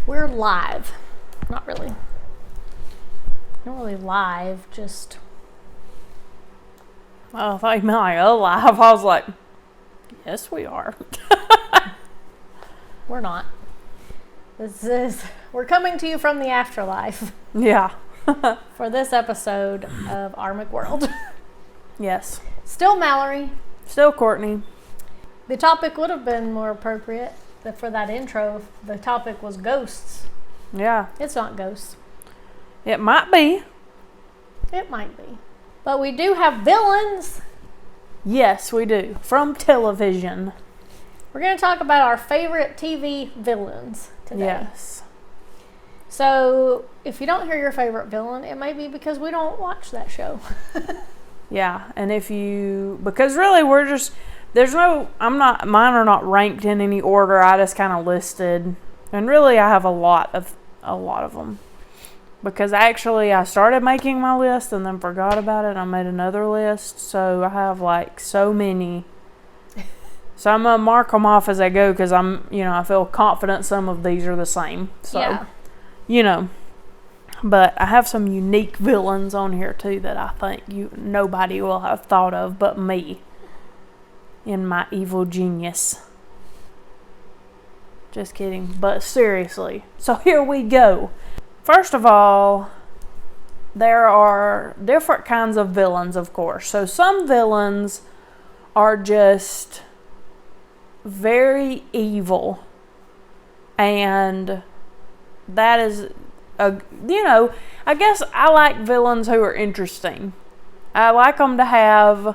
We're live. Not really. Not really live, just... Oh, I thought you meant like alive. I was like, yes, we are. We're not. We're coming to you from the afterlife. Yeah. For this episode of Our McWorld. Yes. Still Mallory. Still Courtney. The topic would have been more appropriate for that intro. The topic was ghosts. Yeah. It's not ghosts. It might be. It might be. But we do have villains. Yes, we do. From television. We're going to talk about our favorite TV villains today. Yes. So, if you don't hear your favorite villain, it may be because we don't watch that show. Yeah, and because really mine are not ranked in any order. I just kind of listed, and really I have a lot of them. Because actually I started making my list and then forgot about it. I made another list, so I have like so many. So I'm gonna mark them off as I go because I feel confident some of these are the same. So, yeah. But I have some unique villains on here too that I think nobody will have thought of but me. In my evil genius. Just kidding, but seriously. So here we go. First of all, there are different kinds of villains, of course. So some villains are just very evil. And that is, I guess I like villains who are interesting. I like them to have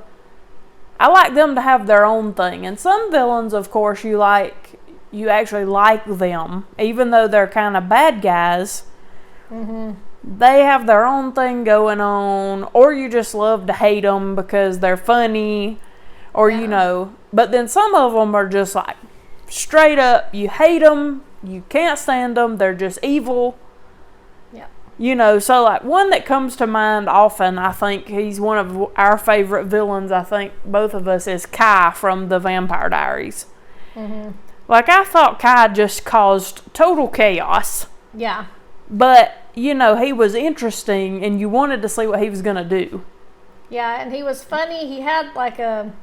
their own thing. And some villains, of course, you actually like them. Even though they're kind of bad guys. Mm-hmm. They have their own thing going on, or you just love to hate them because they're funny, or but then some of them are just like straight up, you hate them, you can't stand them, they're just evil. Yeah. So like one that comes to mind often, I think he's one of our favorite villains, I think both of us, is Kai from the Vampire Diaries. Mm-hmm. Like I thought Kai just caused total chaos. Yeah. But, he was interesting and you wanted to see what he was going to do. Yeah, and he was funny. He had like a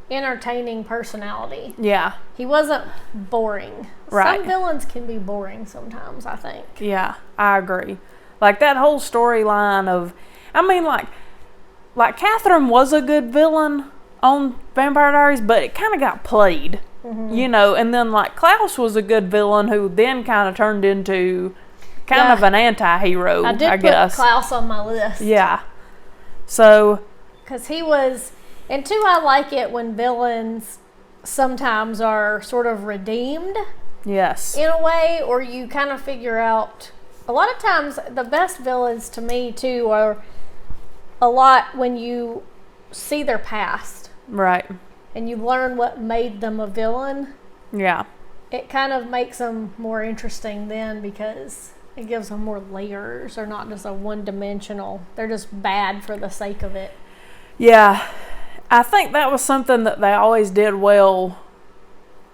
entertaining personality. Yeah. He wasn't boring. Right. Some villains can be boring sometimes, I think. Yeah, I agree. Like that whole storyline of, like Catherine was a good villain on Vampire Diaries, but it kind of got played. Mm-hmm. And then like Klaus was a good villain who then kind of turned into kind of an anti-hero, I guess. Put Klaus on my list. Yeah. So. Because he was, and two, I like it when villains sometimes are sort of redeemed. Yes. In a way, or you kind of figure out, a lot of times the best villains to me too are a lot when you see their past. Right. And you learn what made them a villain. Yeah. It kind of makes them more interesting then because it gives them more layers. They're not just a one-dimensional. They're just bad for the sake of it. Yeah. I think that was something that they always did well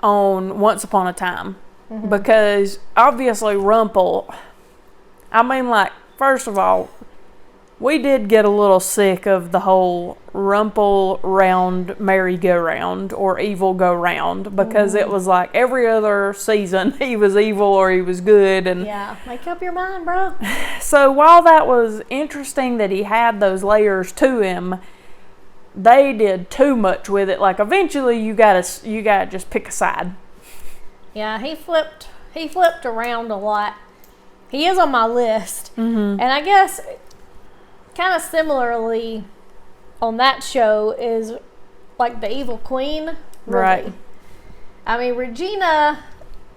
on Once Upon a Time. Mm-hmm. Because obviously Rumple, first of all, we did get a little sick of the whole Rumple round merry-go-round or evil go-round because it was like every other season he was evil or he was good. And yeah, make up your mind, bro. So while that was interesting that he had those layers to him, they did too much with it. Like eventually you gotta just pick a side. Yeah, he flipped around a lot. He is on my list. Mm-hmm. And I guess kind of similarly on that show is like the evil queen. Really. Right. Regina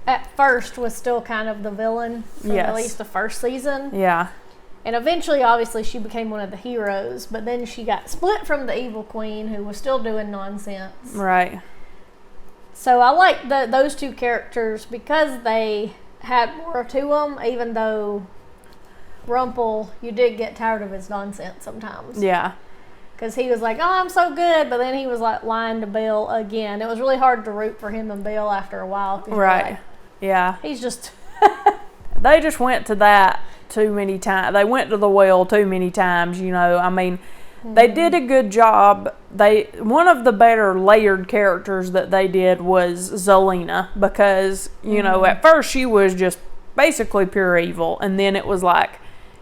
at first was still kind of the villain from at least the first season. Yeah. And eventually, obviously, she became one of the heroes. But then she got split from the evil queen who was still doing nonsense. Right. So I like those two characters because they had more to them, even though Rumple, you did get tired of his nonsense sometimes. Yeah. Because he was like, oh, I'm so good, but then he was like lying to Bill again. It was really hard to root for him and Bill after a while. Right. Like, yeah. He's just... they just went to that too many times. They went to the well too many times, you know. I mean, they did a good job. One of the better layered characters that they did was Zelena, because, you know, at first she was just basically pure evil, and then it was like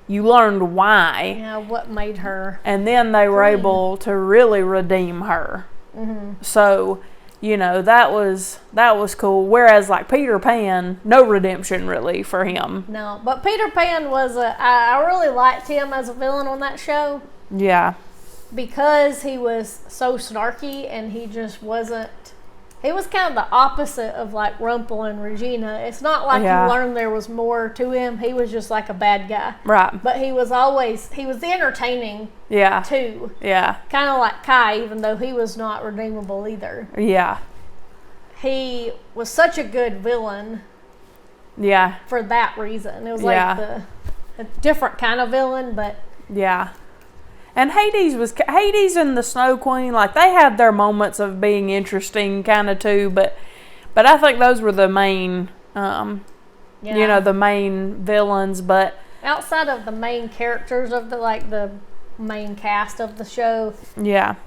you learned why. Yeah, what made her. And then they were able to really redeem her. So, you know, that was cool. Whereas like Peter Pan, no redemption really for him. No, but Peter Pan was I really liked him as a villain on that show. Yeah. Because he was so snarky, and he just wasn't. He was kind of the opposite of like Rumple and Regina. It's not like you learned there was more to him. He was just like a bad guy. Right. But he was entertaining. Yeah. Too. Yeah. Kind of like Kai, even though he was not redeemable either. Yeah. He was such a good villain. Yeah. For that reason. It was like a different kind of villain, but. Yeah. And Hades and the Snow Queen, like, they had their moments of being interesting kind of too, but I think those were the main, you know, the main villains. But outside of the main characters of the main cast of the show,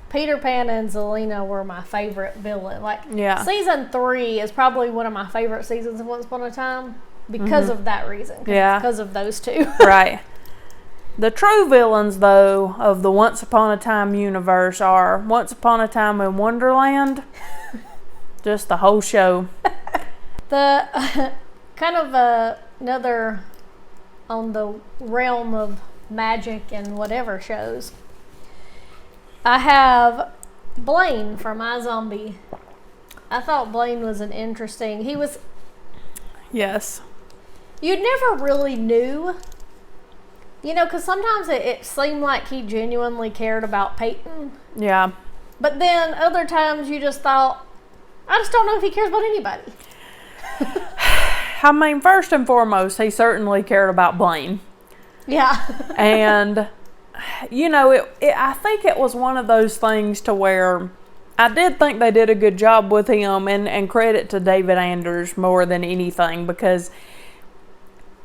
Peter Pan and Zelena were my favorite villain. Like, season 3 is probably one of my favorite seasons of Once Upon a Time because of that reason. Because of those two. Right. The true villains, though, of the Once Upon a Time universe are Once Upon a Time in Wonderland. Just the whole show. The kind of another on the realm of magic and whatever shows. I have Blaine from iZombie. I thought Blaine was he was... Yes. You never really knew... You know, because sometimes it seemed like he genuinely cared about Peyton. Yeah. But then other times you just thought, I just don't know if he cares about anybody. I mean, first and foremost, he certainly cared about Blaine. Yeah. And, you know, I think it was one of those things to where I did think they did a good job with him, and credit to David Anders more than anything, because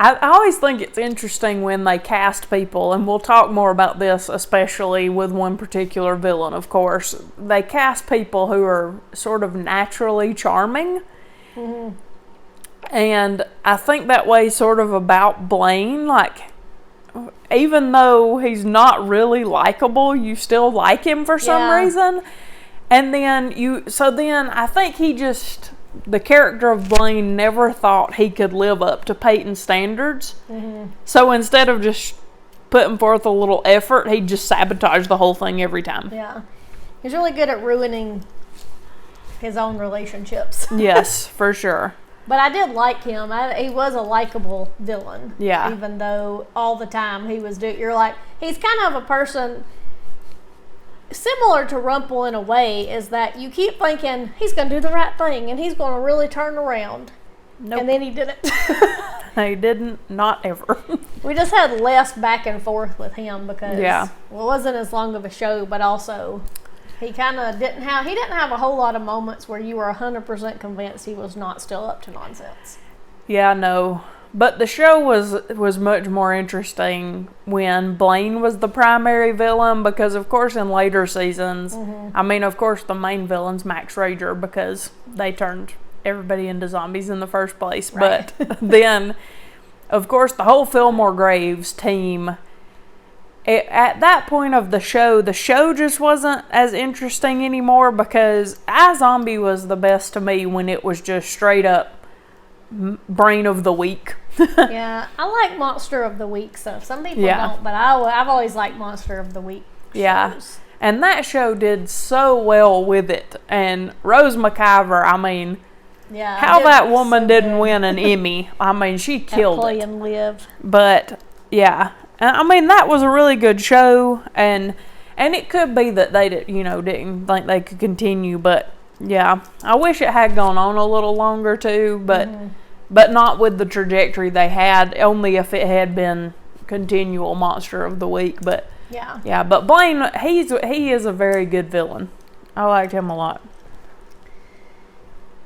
I always think it's interesting when they cast people, and we'll talk more about this, especially with one particular villain, of course. They cast people who are sort of naturally charming. And I think that way sort of about Blaine. Like, even though he's not really likable, you still like him for some reason. And then I think the character of Blaine never thought he could live up to Peyton's standards. So instead of just putting forth a little effort, he'd just sabotage the whole thing every time. Yeah. He's really good at ruining his own relationships. Yes, for sure. But I did like him. He was a likable villain. Yeah. Even though all the time you're like, he's kind of a person... Similar to Rumple in a way, is that you keep thinking he's going to do the right thing and he's going to really turn around. Nope. And then he didn't. He didn't, not ever. We just had less back and forth with him because it wasn't as long of a show, but also he kind of didn't have a whole lot of moments where you were 100% convinced he was not still up to nonsense. Yeah, no. But the show was much more interesting when Blaine was the primary villain, because of course in later seasons, I mean, of course the main villain's Max Rager, because they turned everybody into zombies in the first place. Right. But then, of course, the whole Fillmore Graves team, at that point of the show just wasn't as interesting anymore, because iZombie was the best to me when it was just straight up brain of the week. Yeah, I like Monster of the Week stuff. Some people don't, but I've always liked Monster of the Week shows. Yeah, and that show did so well with it. And Rose McIver, I mean, how that woman didn't win an Emmy. I mean, she killed Play it. and Live. But yeah, I mean, that was a really good show, and it could be that they didn't think they could continue, but yeah, I wish it had gone on a little longer too, but not with the trajectory they had, only if it had been continual Monster of the Week. But but Blaine, he is a very good villain. I liked him a lot.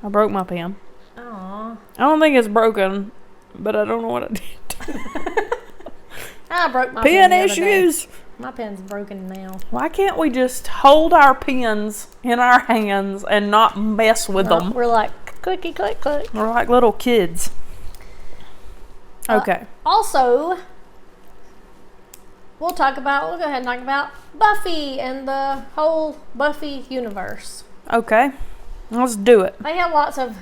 I broke my pen. Aww. I don't think it's broken. but I don't know what I did. I broke my pen issues. My pen's broken now. Why can't we just hold our pens in our hands and not mess with them? We're like clicky click click. We're like little kids. Okay. Also, we'll go ahead and talk about Buffy and the whole Buffy universe. Okay. Let's do it. They have lots of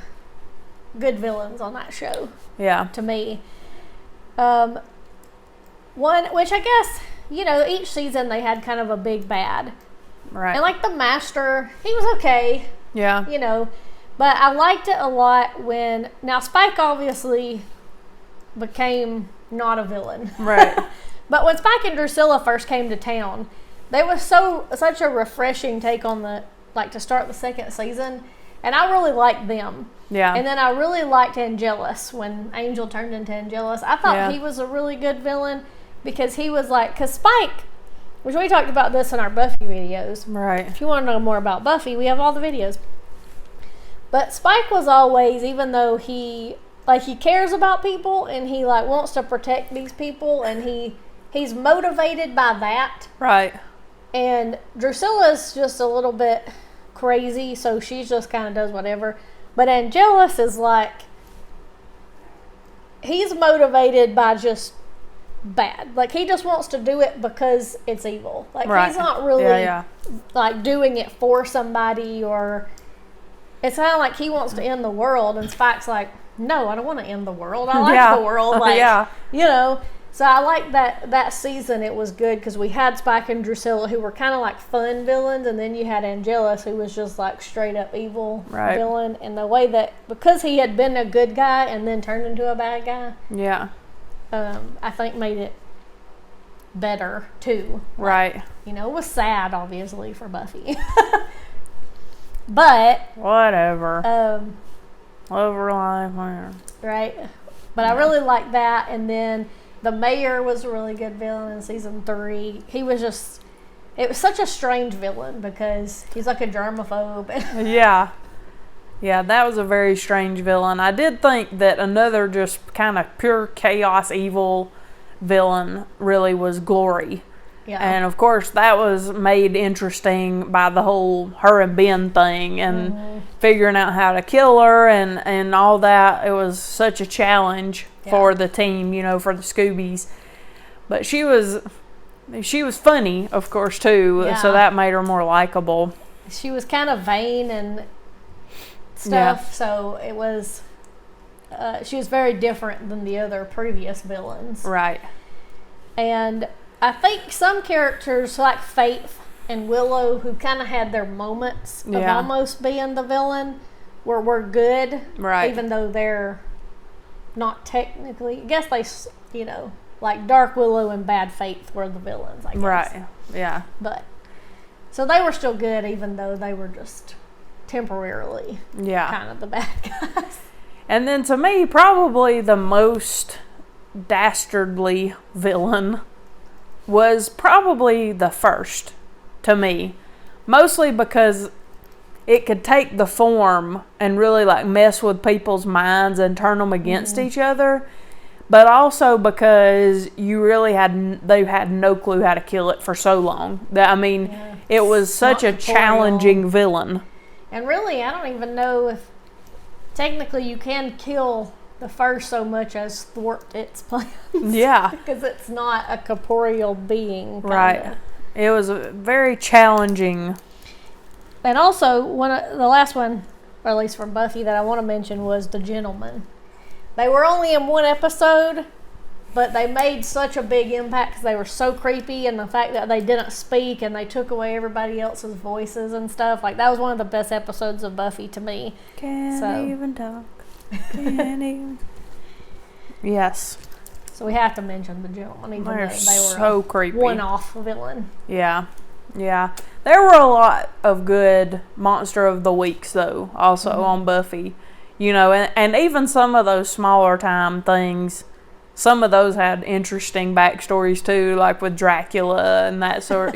good villains on that show. Yeah. To me. One, which I guess, each season they had kind of a big bad. Right. And like the Master, he was okay. Yeah. But I liked it a lot now Spike obviously became not a villain. Right. But when Spike and Drusilla first came to town, they was such a refreshing take on to start the second season. And I really liked them. Yeah. And then I really liked Angelus when Angel turned into Angelus. I thought he was a really good villain because he was because Spike, which we talked about this in our Buffy videos. Right. If you want to know more about Buffy, we have all the videos. But Spike was always, even though he cares about people and he wants to protect these people and he's motivated by that. Right. And Drusilla's just a little bit crazy, so she just kind of does whatever. But Angelus is he's motivated by just bad. He just wants to do it because it's evil. Right. He's not really doing it for somebody, or it's kind of like he wants to end the world, and Spike's no, I don't want to end the world. I like the world. So I like that season. It was good because we had Spike and Drusilla, who were kind of fun villains, and then you had Angelus, who was just straight up evil villain. And the way that, because he had been a good guy and then turned into a bad guy, I think made it better too. Right. It was sad, obviously, for Buffy, but whatever. Over life, right? But I really liked that, and then. The mayor was a really good villain in season 3. He was it was such a strange villain because he's a germaphobe. Yeah, that was a very strange villain. I did think that another just kind of pure chaos evil villain really was Glory. Yeah. And of course that was made interesting by the whole her and Ben thing and figuring out how to kill her and all that. It was such a challenge for the team, for the Scoobies. But she was funny, of course, too, so that made her more likable. She was kind of vain and stuff, so it was she was very different than the other previous villains. Right. And I think some characters like Faith and Willow, who kind of had their moments of almost being the villain, were good. Right. Even though they're not technically. I guess they, Dark Willow and Bad Faith were the villains, I guess. Right. Yeah. But, so they were still good, even though they were just temporarily kind of the bad guys. And then to me, probably the most dastardly villain was probably the first to me, mostly because it could take the form and really mess with people's minds and turn them against each other, but also because they had no clue how to kill it for so long. It was such a challenging villain. And really, I don't even know if technically you can kill the first so much as thwart its plans. Yeah. Because it's not a corporeal being. Right. It was very challenging. And also, the last one, or at least from Buffy, that I want to mention was the Gentleman. They were only in one episode, but they made such a big impact because they were so creepy, and the fact that they didn't speak and they took away everybody else's voices and stuff. That was one of the best episodes of Buffy to me. Can't even talk. Can't even. Yes. So we have to mention the Gentleman, even though they were so creepy. One-off villain. Yeah. Yeah. There were a lot of good Monster of the Weeks, though, also on Buffy. And even some of those smaller time things, some of those had interesting backstories, too, like with Dracula and that sort,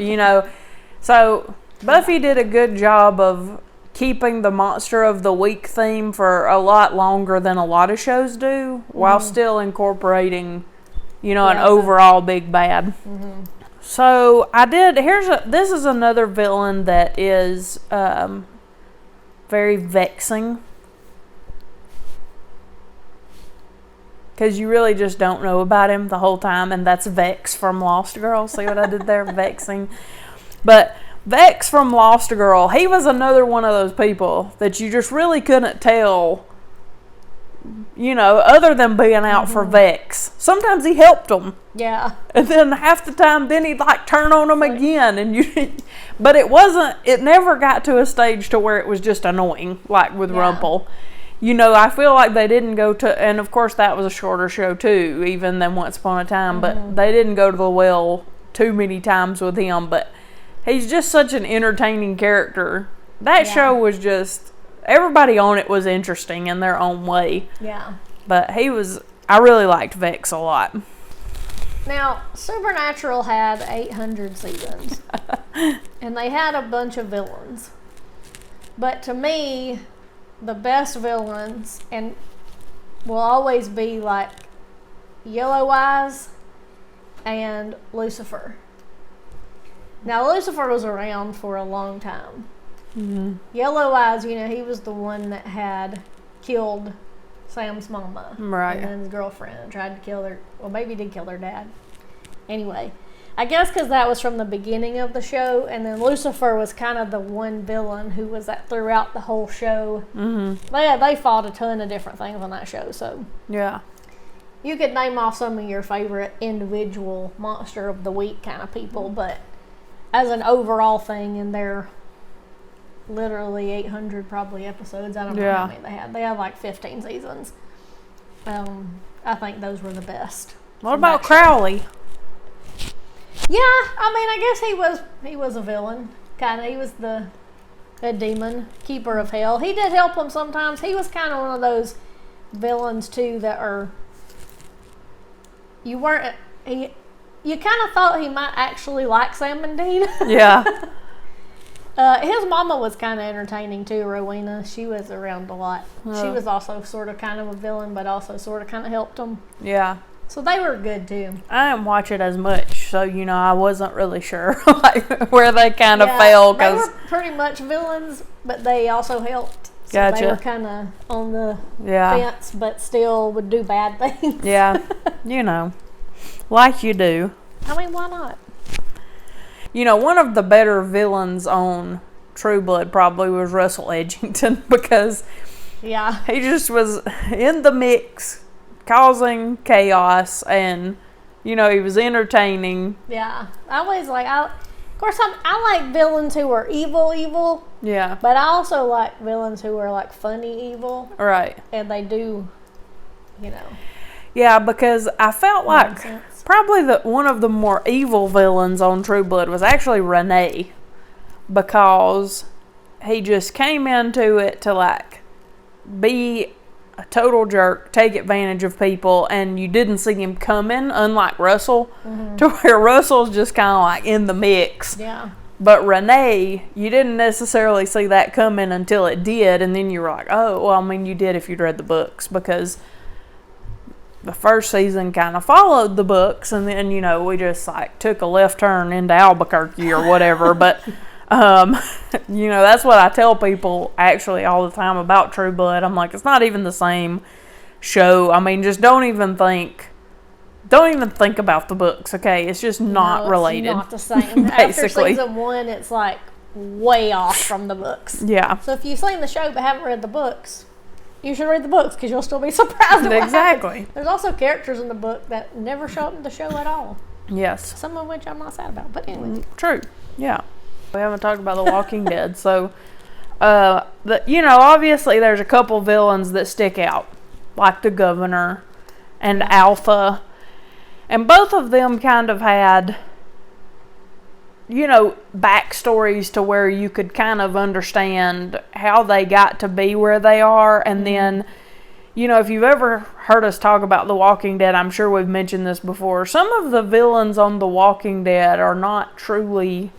So Buffy did a good job of keeping the Monster of the Week theme for a lot longer than a lot of shows do, while still incorporating, an overall big bad. So this is another villain that is very vexing. Because you really just don't know about him the whole time, and that's Vex from Lost Girl. See what I did there? Vexing. But Vex from Lost Girl, he was another one of those people that you just really couldn't tell, other than being out for Vex. Sometimes he helped them. Yeah. And then half the time, then he'd turn on them again. But it never got to a stage to where it was just annoying, like with Rumple. I feel like they didn't go to, and of course that was a shorter show too, even than Once Upon a Time, but they didn't go to the well too many times with him, but he's just such an entertaining character. That show was just, everybody on it was interesting in their own way. Yeah. But I really liked Vex a lot. Now, Supernatural had 800 seasons, and they had a bunch of villains. But to me, the best villains and will always be Yellow Eyes and Lucifer. Now Lucifer was around for a long time. Yellow Eyes, he was the one that had killed Sam's mama, right? And then his girlfriend tried to kill her. Well, maybe he did kill her dad. Anyway, I guess because that was from the beginning of the show, and then Lucifer was kind of the one villain who was throughout the whole show. They fought a ton of different things on that show, so yeah, you could name off some of your favorite individual Monster of the Week kind of people, but as an overall thing, and they're literally 800 probably episodes. I don't know how many they had. They had 15 seasons. I think those were the best. What about Crowley? Yeah, I guess he was a villain. Kind of, he was a demon, keeper of hell. He did help them sometimes. He was kind of one of those villains too that are. You kind of thought he might actually like Sam and Dean. Yeah. His mama was kind of entertaining too, Rowena. She was around a lot. She was also sort of kind of a villain, but also sort of kind of helped them. Yeah. So they were good too. I didn't watch it as much, so I wasn't really sure where they kind of fell. They were pretty much villains, but they also helped. So gotcha. They were kind of on the fence, but still would do bad things. Yeah, like you do. Why not? One of the better villains on True Blood probably was Russell Edgington, because he just was in the mix, causing chaos, and he was entertaining. Yeah, I always of course I like villains who are evil. Yeah, but I also like villains who are funny evil. Right. And they do, Yeah, because I felt probably one of the more evil villains on True Blood was actually Renee, because he just came into it to be a total jerk, take advantage of people, and you didn't see him coming, unlike Russell, to where Russell's just kind of in the mix. Yeah. But Renee, you didn't necessarily see that coming until it did, and then you were like, oh, well, you did if you'd read the books, because the first season kind of followed the books, and then, we just took a left turn into Albuquerque or whatever, but that's what I tell people actually all the time about True Blood. I'm like, it's not even the same show. Just don't even think about the books, okay? It's just not related. It's not the same. Basically. After season 1, it's way off from the books. Yeah. So if you've seen the show but haven't read the books, you should read the books, because you'll still be surprised at what happens. There's also characters in the book that never show up in the show at all. Yes. Some of which I'm not sad about, but anyway. True. Yeah. We haven't talked about The Walking Dead, so obviously there's a couple villains that stick out, like the governor and Alpha, and both of them kind of had backstories to where you could kind of understand how they got to be where they are. And then, if you've ever heard us talk about The Walking Dead, I'm sure we've mentioned this before. Some of the villains on The Walking Dead are not truly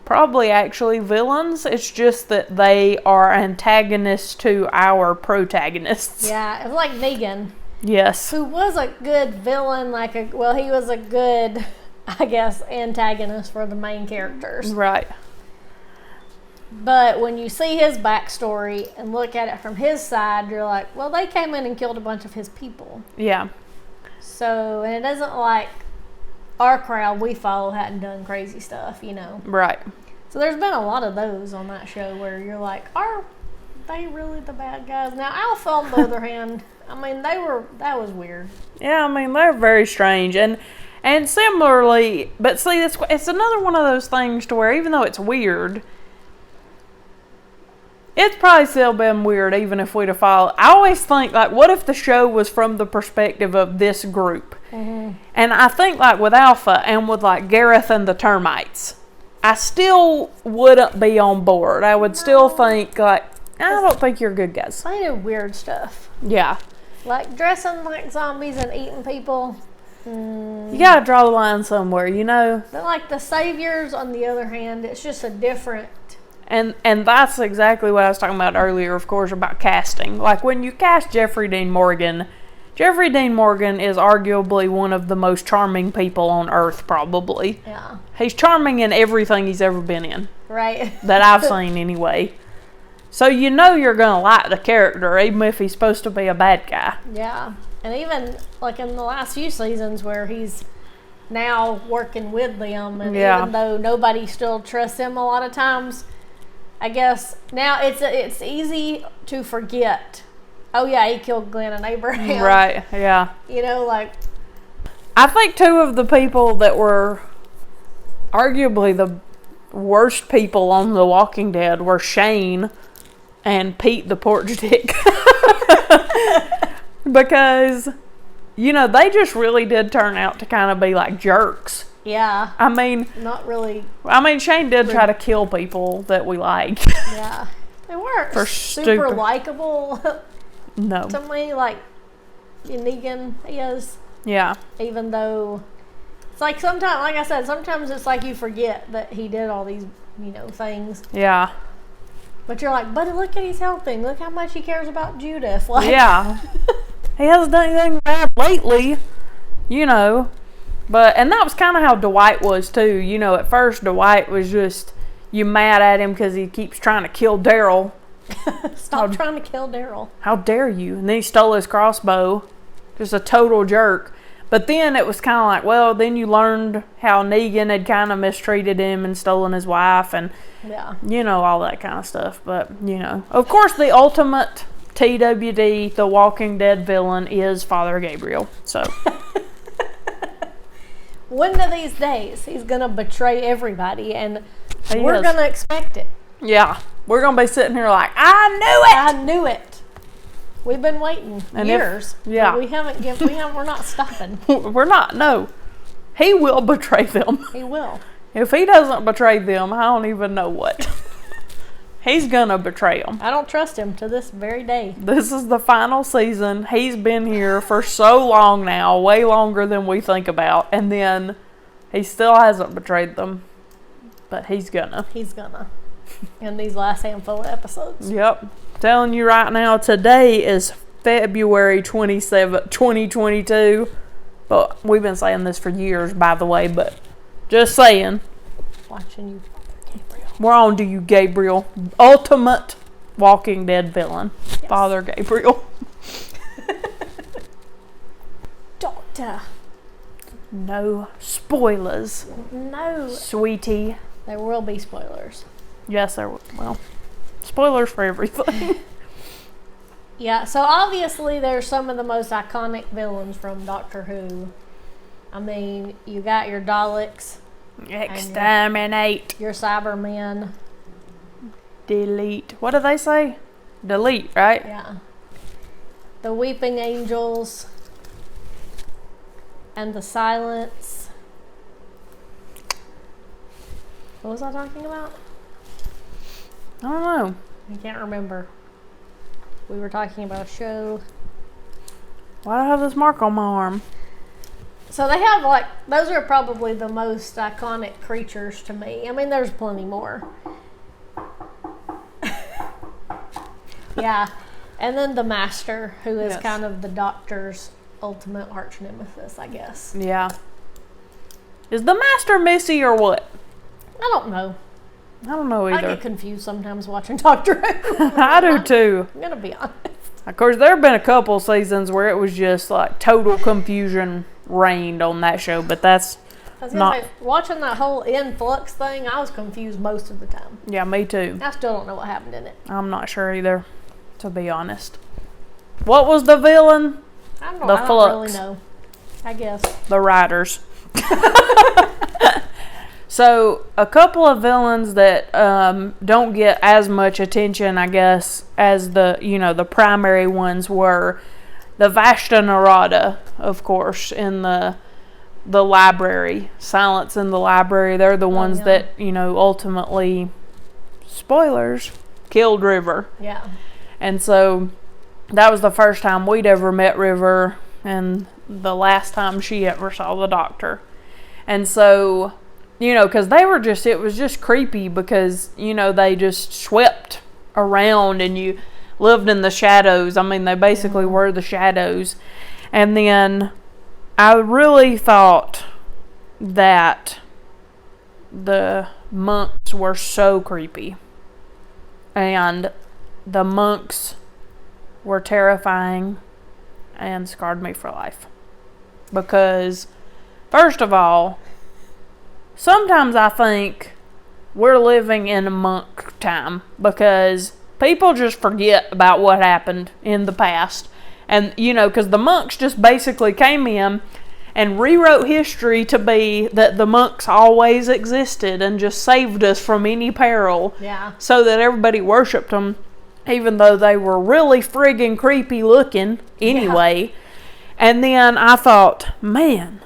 probably actually villains. It's just that they are antagonists to our protagonists. Yeah, it was like Negan. Yes. Who was a good villain, he was a good, I guess, antagonist for the main characters. Right. But when you see his backstory and look at it from his side, you're like, well, they came in and killed a bunch of his people. Yeah. So, and it isn't like our crowd we follow hadn't done crazy stuff, you know. Right. So there's been a lot of those on that show where you're like, are they really the bad guys? Now, Alpha, on the other hand, I mean, that was weird. Yeah, I mean, they're very strange. And similarly, but see, it's another one of those things to where even though it's weird, it's probably still been weird even if we'd have followed. I always think, like, what if the show was from the perspective of this group? Mm-hmm. And I think, like, with Alpha and with, like, Gareth and the Termites, I still wouldn't be on board. I would still think, like, I don't think you're good guys. They do weird stuff. Yeah. Like dressing like zombies and eating people. You gotta draw the line somewhere, you know? But like the Saviors, on the other hand, it's just a different... And that's exactly what I was talking about earlier, of course, about casting. Like when you cast Jeffrey Dean Morgan is arguably one of the most charming people on Earth, probably. Yeah. He's charming in everything he's ever been in. Right. That I've seen anyway. So you know you're going to like the character, even if he's supposed to be a bad guy. Yeah. And even, like, in the last few seasons where he's now working with them, and even though nobody still trusts him a lot of times, I guess now it's easy to forget, oh yeah, he killed Glenn and Abraham. Right, yeah. You know, like... I think two of the people that were arguably the worst people on The Walking Dead were Shane and Pete the Porch Dick. Because, you know, they just really did turn out to kind of be like jerks. Yeah. I mean... Not really... I mean, Shane did try to kill people that we like. Yeah. They weren't super likable. No. To me, like, Negan is. Yeah. Even though... It's like sometimes, like I said, sometimes it's like you forget that he did all these, you know, things. Yeah. But you're like, but look at he's helping. Look how much he cares about Judith. Like, yeah. He hasn't done anything bad lately, you know. And that was kind of how Dwight was too. You know, at first Dwight was just, you mad at him because he keeps trying to kill Daryl. Stop trying to kill Daryl. How dare you? And then he stole his crossbow. Just a total jerk. But then it was kind of like, well, then you learned how Negan had kind of mistreated him and stolen his wife and, you know, all that kind of stuff. But, you know, of course, the ultimate TWD, The Walking Dead villain is Father Gabriel. So... One of these days, he's going to betray everybody, and we're going to expect it. Yeah. We're going to be sitting here like, I knew it. We've been waiting years. Yeah. We're not stopping. We're not, no. He will betray them. He will. If he doesn't betray them, I don't even know what. He's going to betray them. I don't trust him to this very day. This is the final season. He's been here for so long now, way longer than we think about. And then he still hasn't betrayed them. But he's gonna. He's gonna. In these last handful of episodes. Yep. Telling you right now, today is February 27th, 2022. But we've been saying this for years, by the way. But just saying. Watching you. We're on to you, Gabriel. Ultimate Walking Dead villain. Yes. Father Gabriel. Doctor. No spoilers. No. Sweetie. There will be spoilers. Yes, there will. Well, spoilers for everything. Yeah, so obviously there's some of the most iconic villains from Doctor Who. I mean, you got your Daleks. Exterminate. Your Cybermen. Delete. What do they say? Delete, right? Yeah. The Weeping Angels. And the Silence. What was I talking about? I don't know. I can't remember. We were talking about a show. Why do I have this mark on my arm? So they have, like, those are probably the most iconic creatures to me. I mean, there's plenty more. Yeah. And then the Master, who is kind of the Doctor's ultimate arch nemesis, I guess. Yeah. Is the Master messy or what? I don't know. I don't know either. I get confused sometimes watching Doctor Who. I do too. I'm going to be honest. Of course, there have been a couple seasons where it was just like total confusion reigned on that show, but that's not... Watching that whole influx thing, I was confused most of the time. Yeah, me too. I still don't know what happened in it. I'm not sure either, to be honest. What was the villain? I don't know. I don't really know. I guess. The writers. So, a couple of villains that don't get as much attention, I guess, as the primary ones were the Vashta Narada, of course, in the library. Silence in the Library. They're the ones that, ultimately, spoilers, killed River. Yeah. And so, that was the first time we'd ever met River, and the last time she ever saw the Doctor. And so... because it was just creepy because, they just swept around and you lived in the shadows. I mean, they basically were the shadows. And then I really thought that the monks were so creepy. And the monks were terrifying and scarred me for life. Because, first of all, sometimes I think we're living in a monk time because people just forget about what happened in the past. And, because the monks just basically came in and rewrote history to be that the monks always existed and just saved us from any peril. Yeah. So that everybody worshipped them, even though they were really friggin' creepy looking anyway. Yeah. And then I thought, man...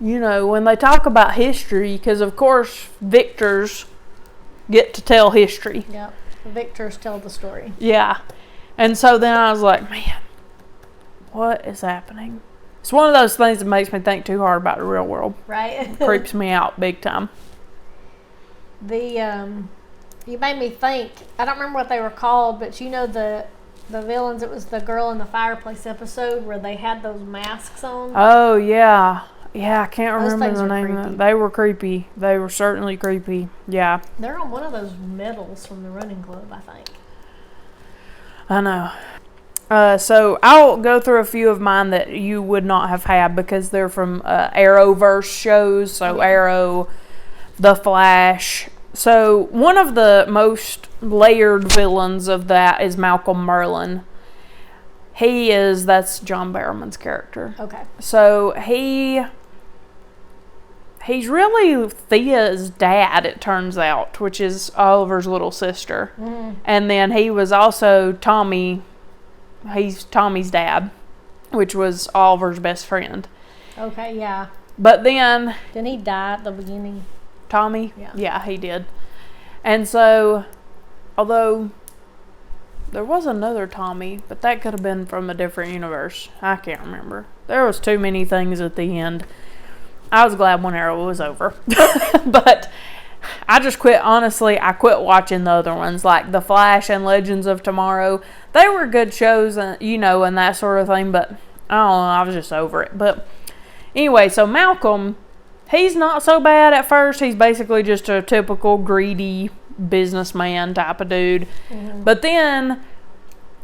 when they talk about history, because of course victors get to tell history. Yeah, the victors tell the story. Yeah. And so then I was like, man, what is happening? It's one of those things that makes me think too hard about the real world. Right. It creeps me out big time. You made me think, I don't remember what they were called, but the villains, it was the girl in the fireplace episode where they had those masks on. Oh, yeah. Yeah, I can't remember the name of them. They were creepy. They were certainly creepy. Yeah. They're on one of those medals from the running club, I think. I know. So I'll go through a few of mine that you would not have had because they're from Arrowverse shows. So Arrow, The Flash. So one of the most layered villains of that is Malcolm Merlin. That's John Barrowman's character. Okay. So he's really Thea's dad, it turns out, which is Oliver's little sister. Mm. And then he was also he's Tommy's dad, which was Oliver's best friend. Okay, yeah. But then... Didn't he die at the beginning? Tommy? Yeah. Yeah, he did. And so, although... there was another Tommy, but that could have been from a different universe. I can't remember. There was too many things at the end. I was glad when Arrow was over. But I just quit. Honestly, I quit watching the other ones, like The Flash and Legends of Tomorrow. They were good shows, and that sort of thing, but I don't know. I was just over it. But anyway, so Malcolm, he's not so bad at first. He's basically just a typical greedy businessman type of dude. Mm-hmm. But then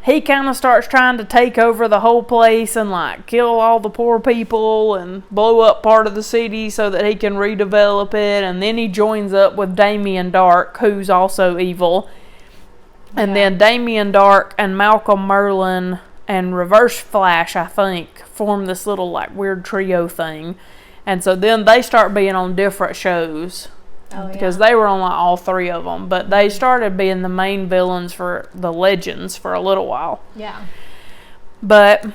he kind of starts trying to take over the whole place and like kill all the poor people and blow up part of the city so that he can redevelop it. And then he joins up with Damien Dark, who's also evil. And then Damien Dark and Malcolm Merlin and Reverse Flash, I think, form this little like weird trio thing. And so then they start being on different shows. Because they were on like all three of them. But they started being the main villains for the Legends for a little while. Yeah. But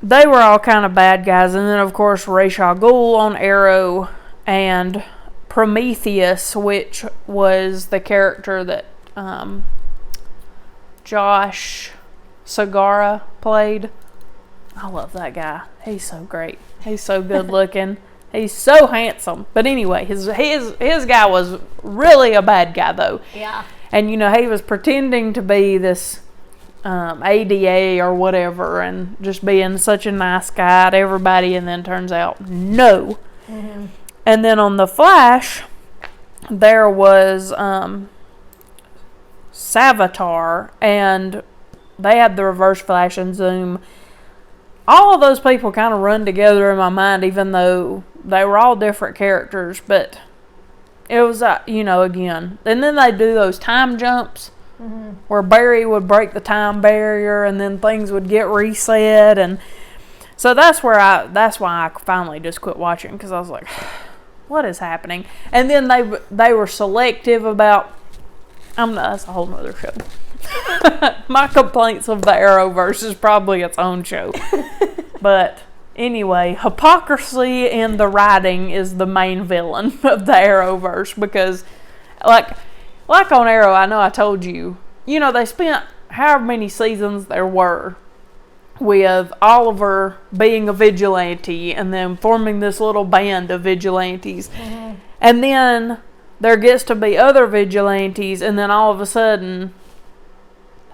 they were all kind of bad guys. And then, of course, Ra's al Ghul on Arrow and Prometheus, which was the character that Josh Segarra played. I love that guy. He's so great. He's so good looking. He's so handsome. But anyway, his guy was really a bad guy, though. Yeah. And, he was pretending to be this ADA or whatever and just being such a nice guy to everybody, and then turns out, no. Mm-hmm. And then on The Flash, there was Savitar, and they had the Reverse Flash and Zoom. All of those people kind of run together in my mind, even though they were all different characters, but it was, again. And then they do those time jumps where Barry would break the time barrier and then things would get reset. And so that's why I finally just quit watching, because I was like, what is happening? And then they were selective about, that's a whole nother show. My complaints of the Arrowverse is probably its own show. But anyway, hypocrisy in the writing is the main villain of the Arrowverse, because like on Arrow, I know I told you, they spent however many seasons there were with Oliver being a vigilante and then forming this little band of vigilantes. Mm-hmm. And then there gets to be other vigilantes, and then all of a sudden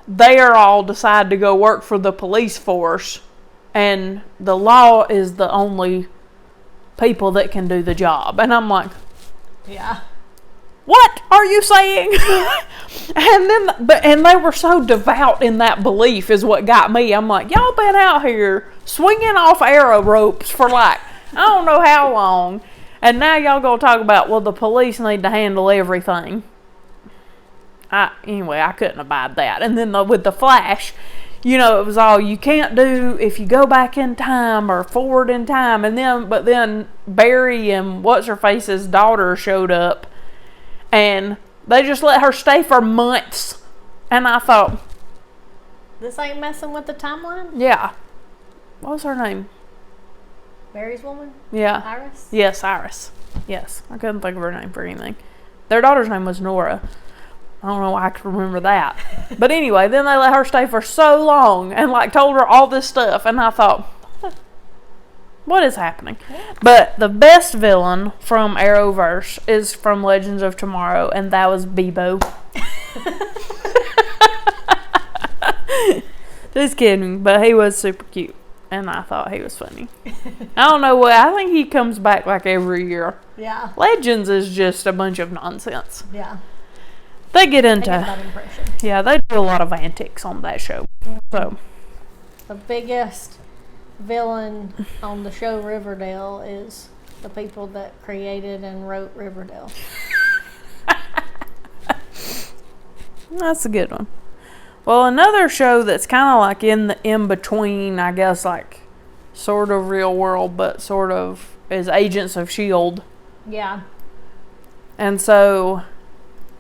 they are all decide to go work for the police force, and the law is the only people that can do the job. And I'm like, yeah, what are you saying? and they were so devout in that belief is what got me. I'm like, y'all been out here swinging off arrow ropes for I don't know how long, and now y'all gonna talk about, well, the police need to handle everything. Anyway, I couldn't abide that. And then with the Flash, it was all, you can't do if you go back in time or forward in time. But then Barry and what's-her-face's daughter showed up, and they just let her stay for months. And I thought, this ain't messing with the timeline? Yeah. What was her name? Barry's woman? Yeah. Iris? Yes, Iris. Yes. I couldn't think of her name for anything. Their daughter's name was Nora. I don't know why I could remember that. But anyway, then they let her stay for so long and told her all this stuff. And I thought, what is happening? But the best villain from Arrowverse is from Legends of Tomorrow, and that was Bebo. Just kidding, but he was super cute, and I thought he was funny. I don't know what, I think he comes back every year. Yeah. Legends is just a bunch of nonsense. Yeah. They get into, that impression. Yeah, they do a lot of antics on that show. Mm-hmm. So, the biggest villain on the show Riverdale is the people that created and wrote Riverdale. That's a good one. Well, another show that's kind of in between, I guess, sort of Real World, but sort of is Agents of S.H.I.E.L.D. Yeah. And so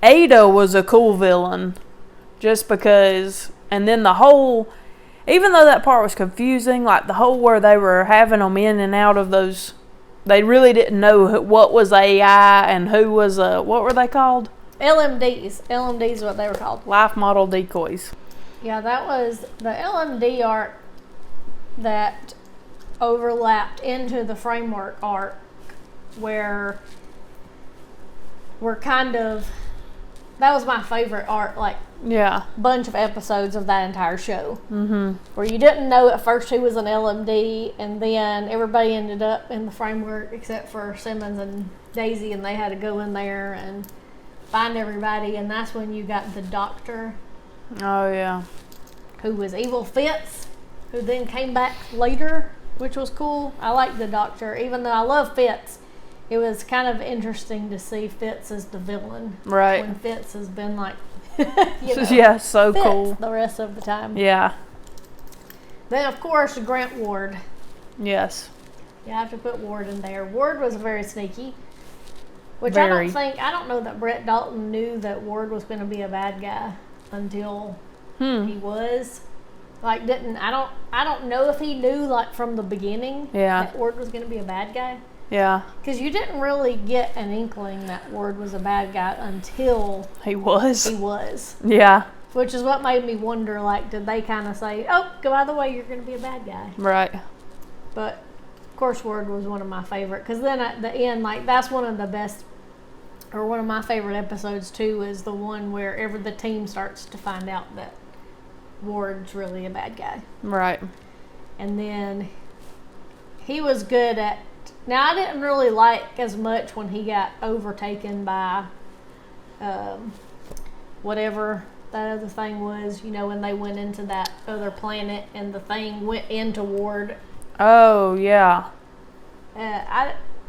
Ada was a cool villain just because, and then the whole, even though that part was confusing, the whole where they were having them in and out of those, they really didn't know what was AI and who was, what were they called? LMDs. LMDs is what they were called. Life model decoys. Yeah, that was the LMD arc that overlapped into the framework arc where we're kind of, that was my favorite arc, bunch of episodes of that entire show. Mm-hmm. Where you didn't know at first who was an LMD, and then everybody ended up in the framework except for Simmons and Daisy, and they had to go in there and find everybody, and that's when you got the Doctor. Oh, yeah. Who was Evil Fitz, who then came back later, which was cool. I liked the Doctor, even though I love Fitz. It was kind of interesting to see Fitz as the villain. Right. When Fitz has been yeah, so Fitz cool. The rest of the time. Yeah. Then, of course, Grant Ward. Yes. You have to put Ward in there. Ward was very sneaky. Which very. I don't know that Brett Dalton knew that Ward was going to be a bad guy until he was. I don't know if he knew from the beginning that Ward was going to be a bad guy. Yeah. Because you didn't really get an inkling that Ward was a bad guy until he was. He was. Yeah. Which is what made me wonder, like, did they kind of say, oh, by the way, you're going to be a bad guy. Right. But, of course, Ward was one of my favorite. Because then at the end, like, that's one of the best, or one of my favorite episodes, too, is the one where the team starts to find out that Ward's really a bad guy. Right. And then he was good at... Now, I didn't really like as much when he got overtaken by whatever that other thing was, when they went into that other planet and the thing went into Ward. Oh, yeah.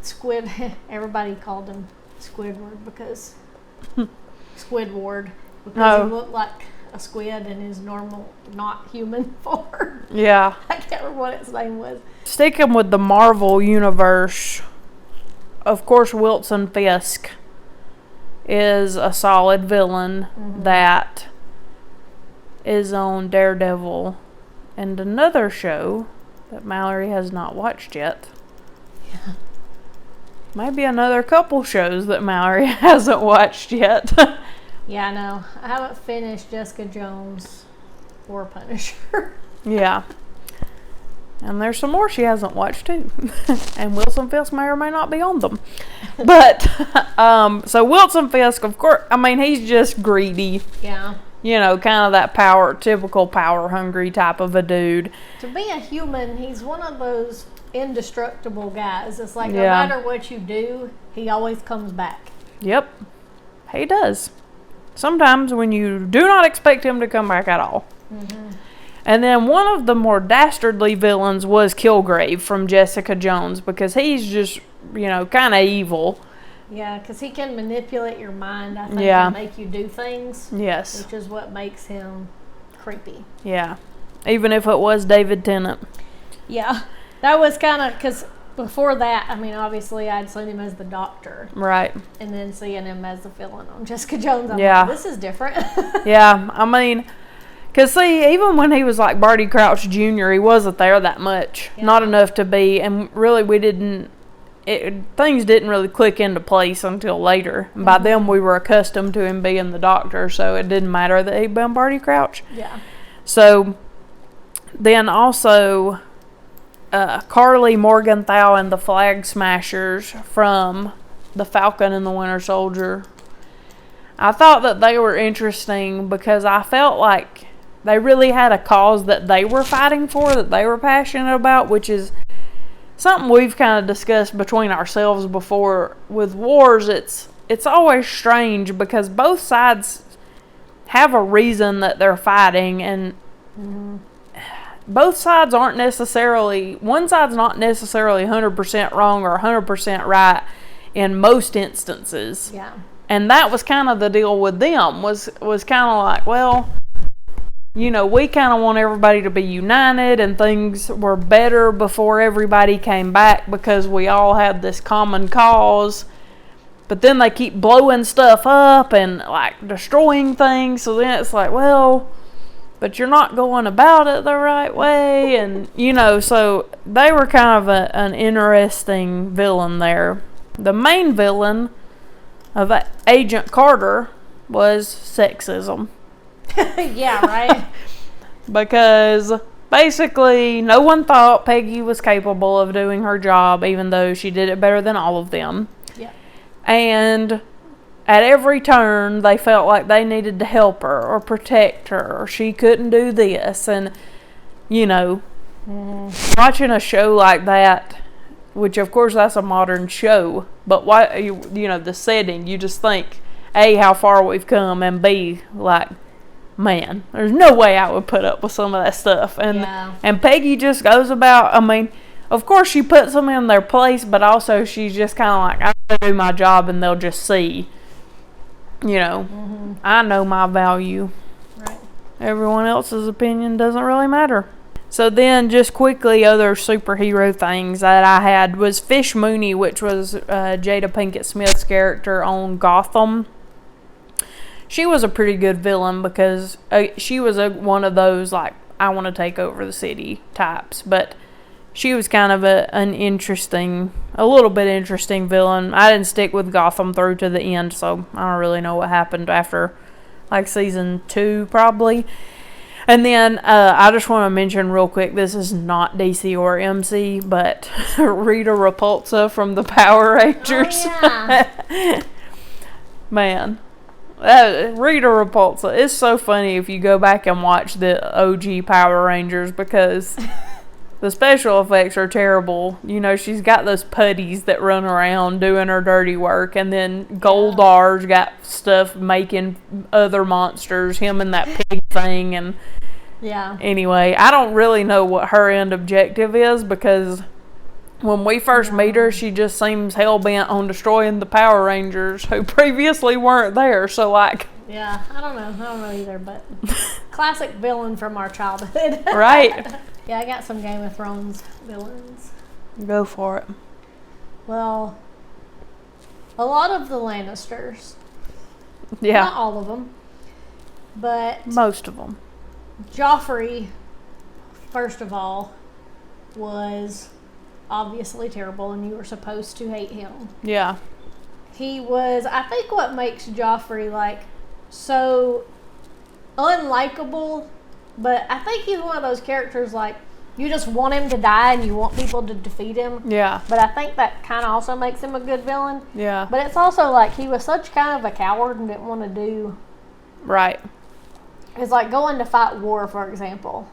Squid, everybody called him Squidward because Squidward, because he looked like a squid in his normal, not human form. Yeah. I can't remember what its name was. Sticking with the Marvel universe, of course, Wilson Fisk is a solid villain that is on Daredevil and another show that Mallory has not watched yet. Yeah. Maybe another couple shows that Mallory hasn't watched yet. Yeah, I know. I haven't finished Jessica Jones or Punisher. Yeah. And there's some more she hasn't watched too. And Wilson Fisk may or may not be on them. But, so Wilson Fisk, of course, I mean, he's just greedy. Yeah. Kind of that typical power hungry type of a dude. To be a human, he's one of those indestructible guys. It's like no matter what you do, he always comes back. Yep. He does. Sometimes when you do not expect him to come back at all. Mm-hmm. And then one of the more dastardly villains was Kilgrave from Jessica Jones, because he's just, kind of evil. Yeah, because he can manipulate your mind, I think, and make you do things. Yes. Which is what makes him creepy. Yeah. Even if it was David Tennant. Yeah. That was kind of, because before that, I mean, obviously, I'd seen him as the Doctor. Right. And then seeing him as the villain on Jessica Jones, I'm like, this is different. Yeah, I mean, because see, even when he was like Barty Crouch Jr., he wasn't there that much. Yeah. Not enough to be, and really things didn't really click into place until later. And by then, we were accustomed to him being the Doctor, so it didn't matter that he'd been Barty Crouch. Yeah. So, then also... Carly Morgenthau and the Flag Smashers from The Falcon and the Winter Soldier. I thought that they were interesting because I felt like they really had a cause that they were fighting for, that they were passionate about, which is something we've kind of discussed between ourselves before. With wars, it's always strange because both sides have a reason that they're fighting, and both sides aren't necessarily, one side's not necessarily 100% wrong or 100% right in most instances. Yeah. And that was kind of the deal with them, was kind of like, well, we kind of want everybody to be united, and things were better before everybody came back because we all had this common cause. But then they keep blowing stuff up and like destroying things, so then it's like, well, but you're not going about it the right way. And, so they were kind of an interesting villain there. The main villain of Agent Carter was sexism. Yeah, right. Because basically no one thought Peggy was capable of doing her job, even though she did it better than all of them. Yeah. And at every turn, they felt like they needed to help her or protect her, or she couldn't do this. And, watching a show like that, which of course that's a modern show, but the setting, you just think, A, how far we've come, and B, like, man, there's no way I would put up with some of that stuff. And Peggy just goes about, I mean, of course she puts them in their place, but also she's just kind of like, I'm going to do my job and they'll just see. I know my value. Right. Everyone else's opinion doesn't really matter. So then, just quickly, other superhero things that I had was Fish Mooney, which was Jada Pinkett Smith's character on Gotham. She was a pretty good villain because she was one of those, like, I want to take over the city types. But she was kind of a little bit interesting villain. I didn't stick with Gotham through to the end, so I don't really know what happened after like season 2 probably. And then I just want to mention real quick, this is not DC or MC, but Rita Repulsa from the Power Rangers. Oh, yeah. Man, Rita Repulsa is so funny if you go back and watch the OG Power Rangers, because the special effects are terrible. You know, she's got those putties that run around doing her dirty work, and then Goldar's got stuff making other monsters, him and that pig thing, and anyway, I don't really know what her end objective is, because when we first meet her, she just seems hell-bent on destroying the Power Rangers who previously weren't there, so like... Yeah, I don't know either, but classic villain from our childhood. Right. Yeah, I got some Game of Thrones villains. Go for it. Well, a lot of the Lannisters. Yeah. Not all of them, but... most of them. Joffrey, first of all, was obviously terrible, and you were supposed to hate him. Yeah. He was, I think what makes Joffrey, like, so unlikable, but I think he's one of those characters, like, you just want him to die and you want people to defeat him. Yeah. But I think that kind of also makes him a good villain. Yeah. But it's also, like, he was such kind of a coward and didn't want to do... Right. It's like going to fight war, for example.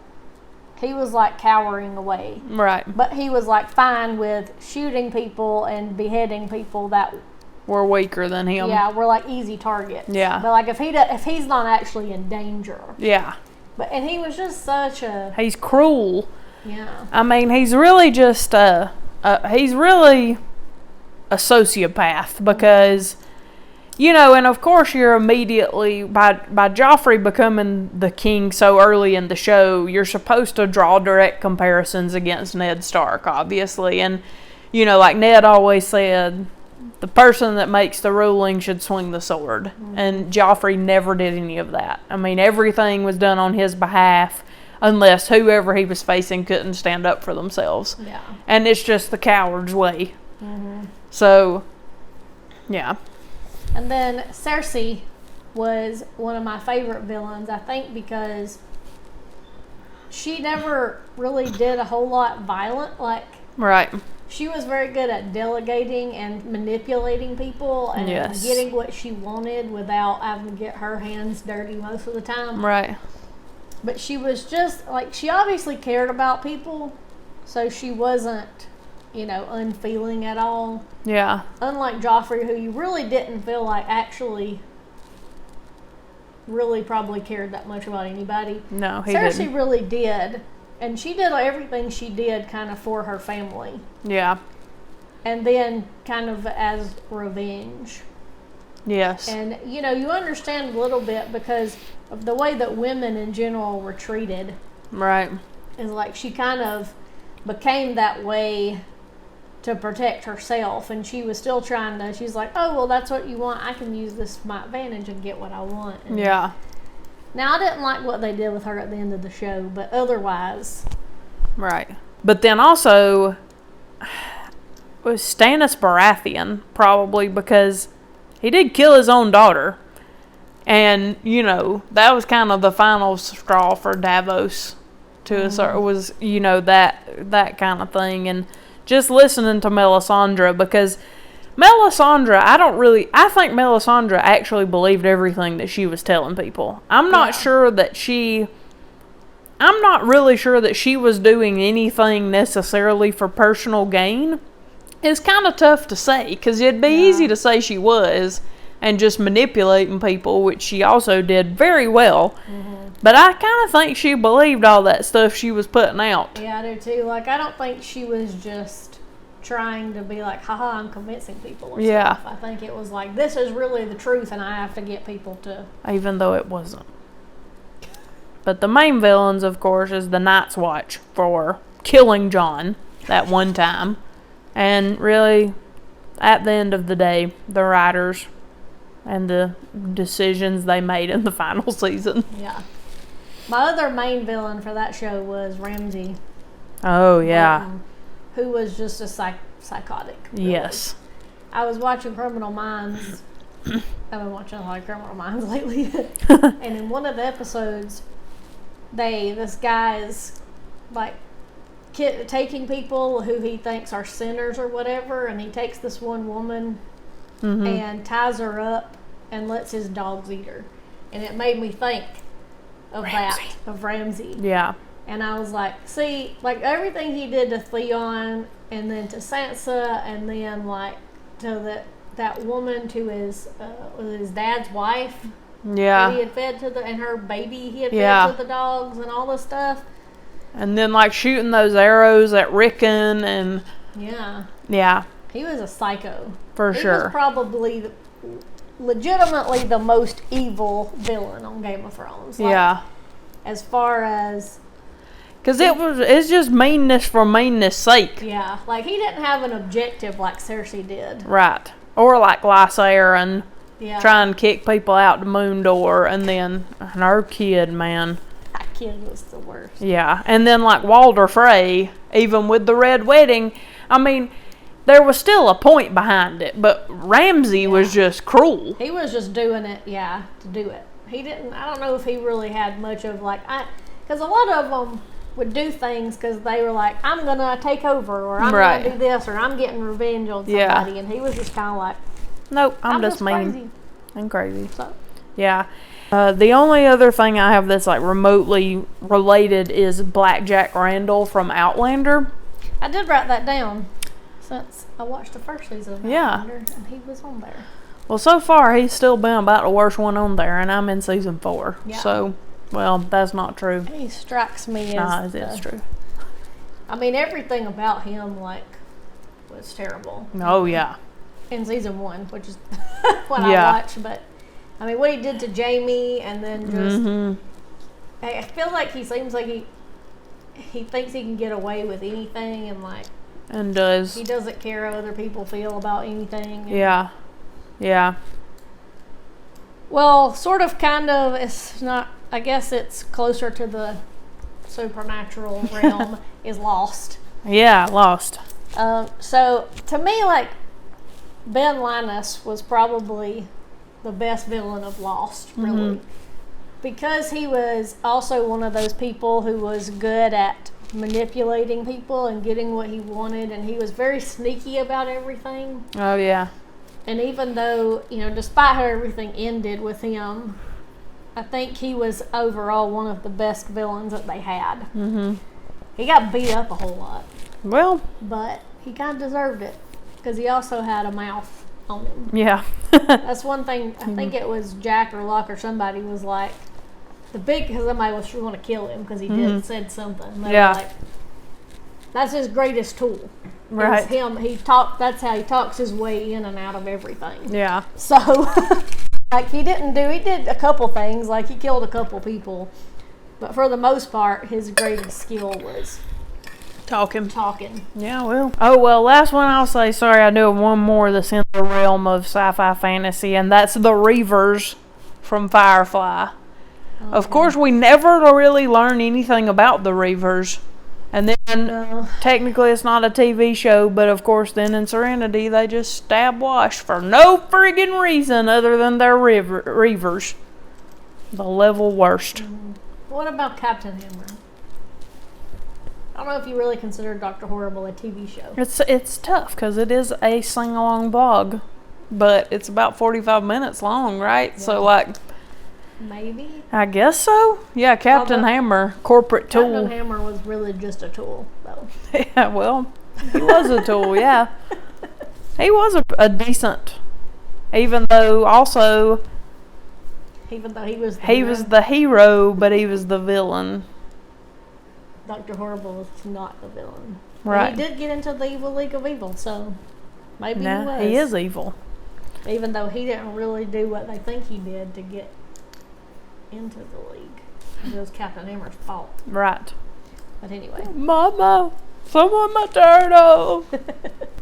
He was like cowering away. Right. But he was like fine with shooting people and beheading people that were weaker than him. Yeah, were like easy targets. Yeah. But like if he's not actually in danger. Yeah. And he was just such a... He's cruel. Yeah. I mean, he's really just he's really a sociopath, because... You know, and of course you're immediately, by Joffrey becoming the king so early in the show, you're supposed to draw direct comparisons against Ned Stark, obviously. And, you know, like Ned always said, the person that makes the ruling should swing the sword. Mm-hmm. And Joffrey never did any of that. I mean, everything was done on his behalf, unless whoever he was facing couldn't stand up for themselves. Yeah. And it's just the coward's way. Mm-hmm. So, yeah. And then Cersei was one of my favorite villains, I think, because she never really did a whole lot violent. Like, right. She was very good at delegating and manipulating people and getting what she wanted without having to get her hands dirty most of the time. Right. But she was just, like, she obviously cared about people, so she wasn't... you know, unfeeling at all. Yeah. Unlike Joffrey, who you really didn't feel like actually really probably cared that much about anybody. No, he Cersei didn't. really did. And she did everything she did kind of for her family. Yeah. And then kind of as revenge. Yes. And, you know, you understand a little bit because of the way that women in general were treated. Right. Is like she kind of became that way to protect herself, and she was still trying to, she's like, oh, well, that's what you want, I can use this to my advantage and get what I want. And yeah. Now, I didn't like what they did with her at the end of the show, but otherwise. Right. But then also, was Stannis Baratheon, probably, because he did kill his own daughter. And, you know, that was kind of the final straw for Davos to a certain, was, you know, that kind of thing. And just listening to Melisandre, because Melisandre, I think Melisandre actually believed everything that she was telling people. I'm not really sure that she was doing anything necessarily for personal gain. It's kind of tough to say, because it'd be easy to say she was, and just manipulating people, which she also did very well. Mm-hmm. But I kind of think she believed all that stuff she was putting out. Yeah, I do too. Like, I don't think she was just trying to be like, haha, I'm convincing people or stuff. I think it was like, this is really the truth and I have to get people to... Even though it wasn't. But the main villains, of course, is the Night's Watch for killing Jon that one time. And really, at the end of the day, the writers and the decisions they made in the final season. Yeah. My other main villain for that show was Ramsay. Oh, yeah. Who was just a psychotic villain. Yes. I was watching Criminal Minds I've been watching a lot of Criminal Minds lately. And in one of the episodes, this guy is like taking people who he thinks are sinners or whatever, and he takes this one woman and ties her up and lets his dogs eat her. And it made me think of Ramsay. Yeah. And I was like, see, like everything he did to Theon and then to Sansa and then like to that woman to his dad's wife. Yeah. He had fed to and her baby he had fed to the dogs and all this stuff. And then like shooting those arrows at Rickon and yeah. He was a psycho. For sure. He was probably legitimately the most evil villain on Game of Thrones. Like, as far as because it's just meanness for meanness sake. Yeah, like he didn't have an objective like Cersei did. Right. Or like Lysaron try and kick people out the moon door, and then her kid, man. That kid was the worst. Yeah, and then like Walder Frey, even with the Red Wedding, I mean, there was still a point behind it, but Ramsay was just cruel. He was just doing it, to do it. He didn't, I don't know if he really had much of like, because a lot of them would do things because they were like, I'm going to take over, or I'm going to do this, or I'm getting revenge on somebody, and he was just kind of like, nope, I'm just mean. Crazy. I'm crazy. So. Yeah. The only other thing I have that's like remotely related is Blackjack Randall from Outlander. I did write that down since I watched the first season of Outlander, and he was on there. Well, so far he's still been about the worst one on there, and I'm in season 4. Yeah. So, well, that's not true. He strikes me as it's true. I mean, everything about him like was terrible. Oh yeah. In season 1, which is what I watched, but I mean, what he did to Jamie, and then just I feel like he seems like he thinks he can get away with anything, and like he doesn't care how other people feel about anything. Yeah. Well, sort of, kind of. It's not. I guess it's closer to the supernatural realm. Is Lost. Yeah, Lost. So to me, like, Ben Linus was probably the best villain of Lost, really. Because he was also one of those people who was good at manipulating people and getting what he wanted, and he was very sneaky about everything. Oh, yeah. And even though, despite how everything ended with him, I think he was overall one of the best villains that they had. He got beat up a whole lot. Well. But he kind of deserved it. Because he also had a mouth on him. Yeah. That's one thing. I think it was Jack or Locke or somebody was like, because somebody was going to kill him because he said something. They were like, that's his greatest tool. Right. Him. That's how he talks his way in and out of everything. Yeah. So, like, he did a couple things. Like, he killed a couple people. But for the most part, his greatest skill was talking. Yeah, well. Oh, well, last one I'll say. Sorry, I do one more that's in the realm of sci-fi fantasy, and that's the Reavers from Firefly. Okay. Of course, we never really learn anything about the Reavers. And then, technically, it's not a TV show, but of course, then in Serenity, they just stab Wash for no friggin' reason other than they're Reavers. The level worst. What about Captain Hammer? I don't know if you really consider Dr. Horrible a TV show. It's tough because it is a sing-along blog, but it's about 45 minutes long, right? Yeah. So, like... Maybe. I guess so. Yeah, Captain Hammer, corporate tool. Captain Hammer was really just a tool, though. Yeah, well, he was a tool, yeah. He was a decent, even though he was the hero, but he was the villain. Dr. Horrible was not the villain. Right. But he did get into the Evil League of Evil, so maybe he was. He is evil. Even though he didn't really do what they think he did to get into the league. It was Captain Hammer's fault. Right. But anyway. Mama, someone my turtle.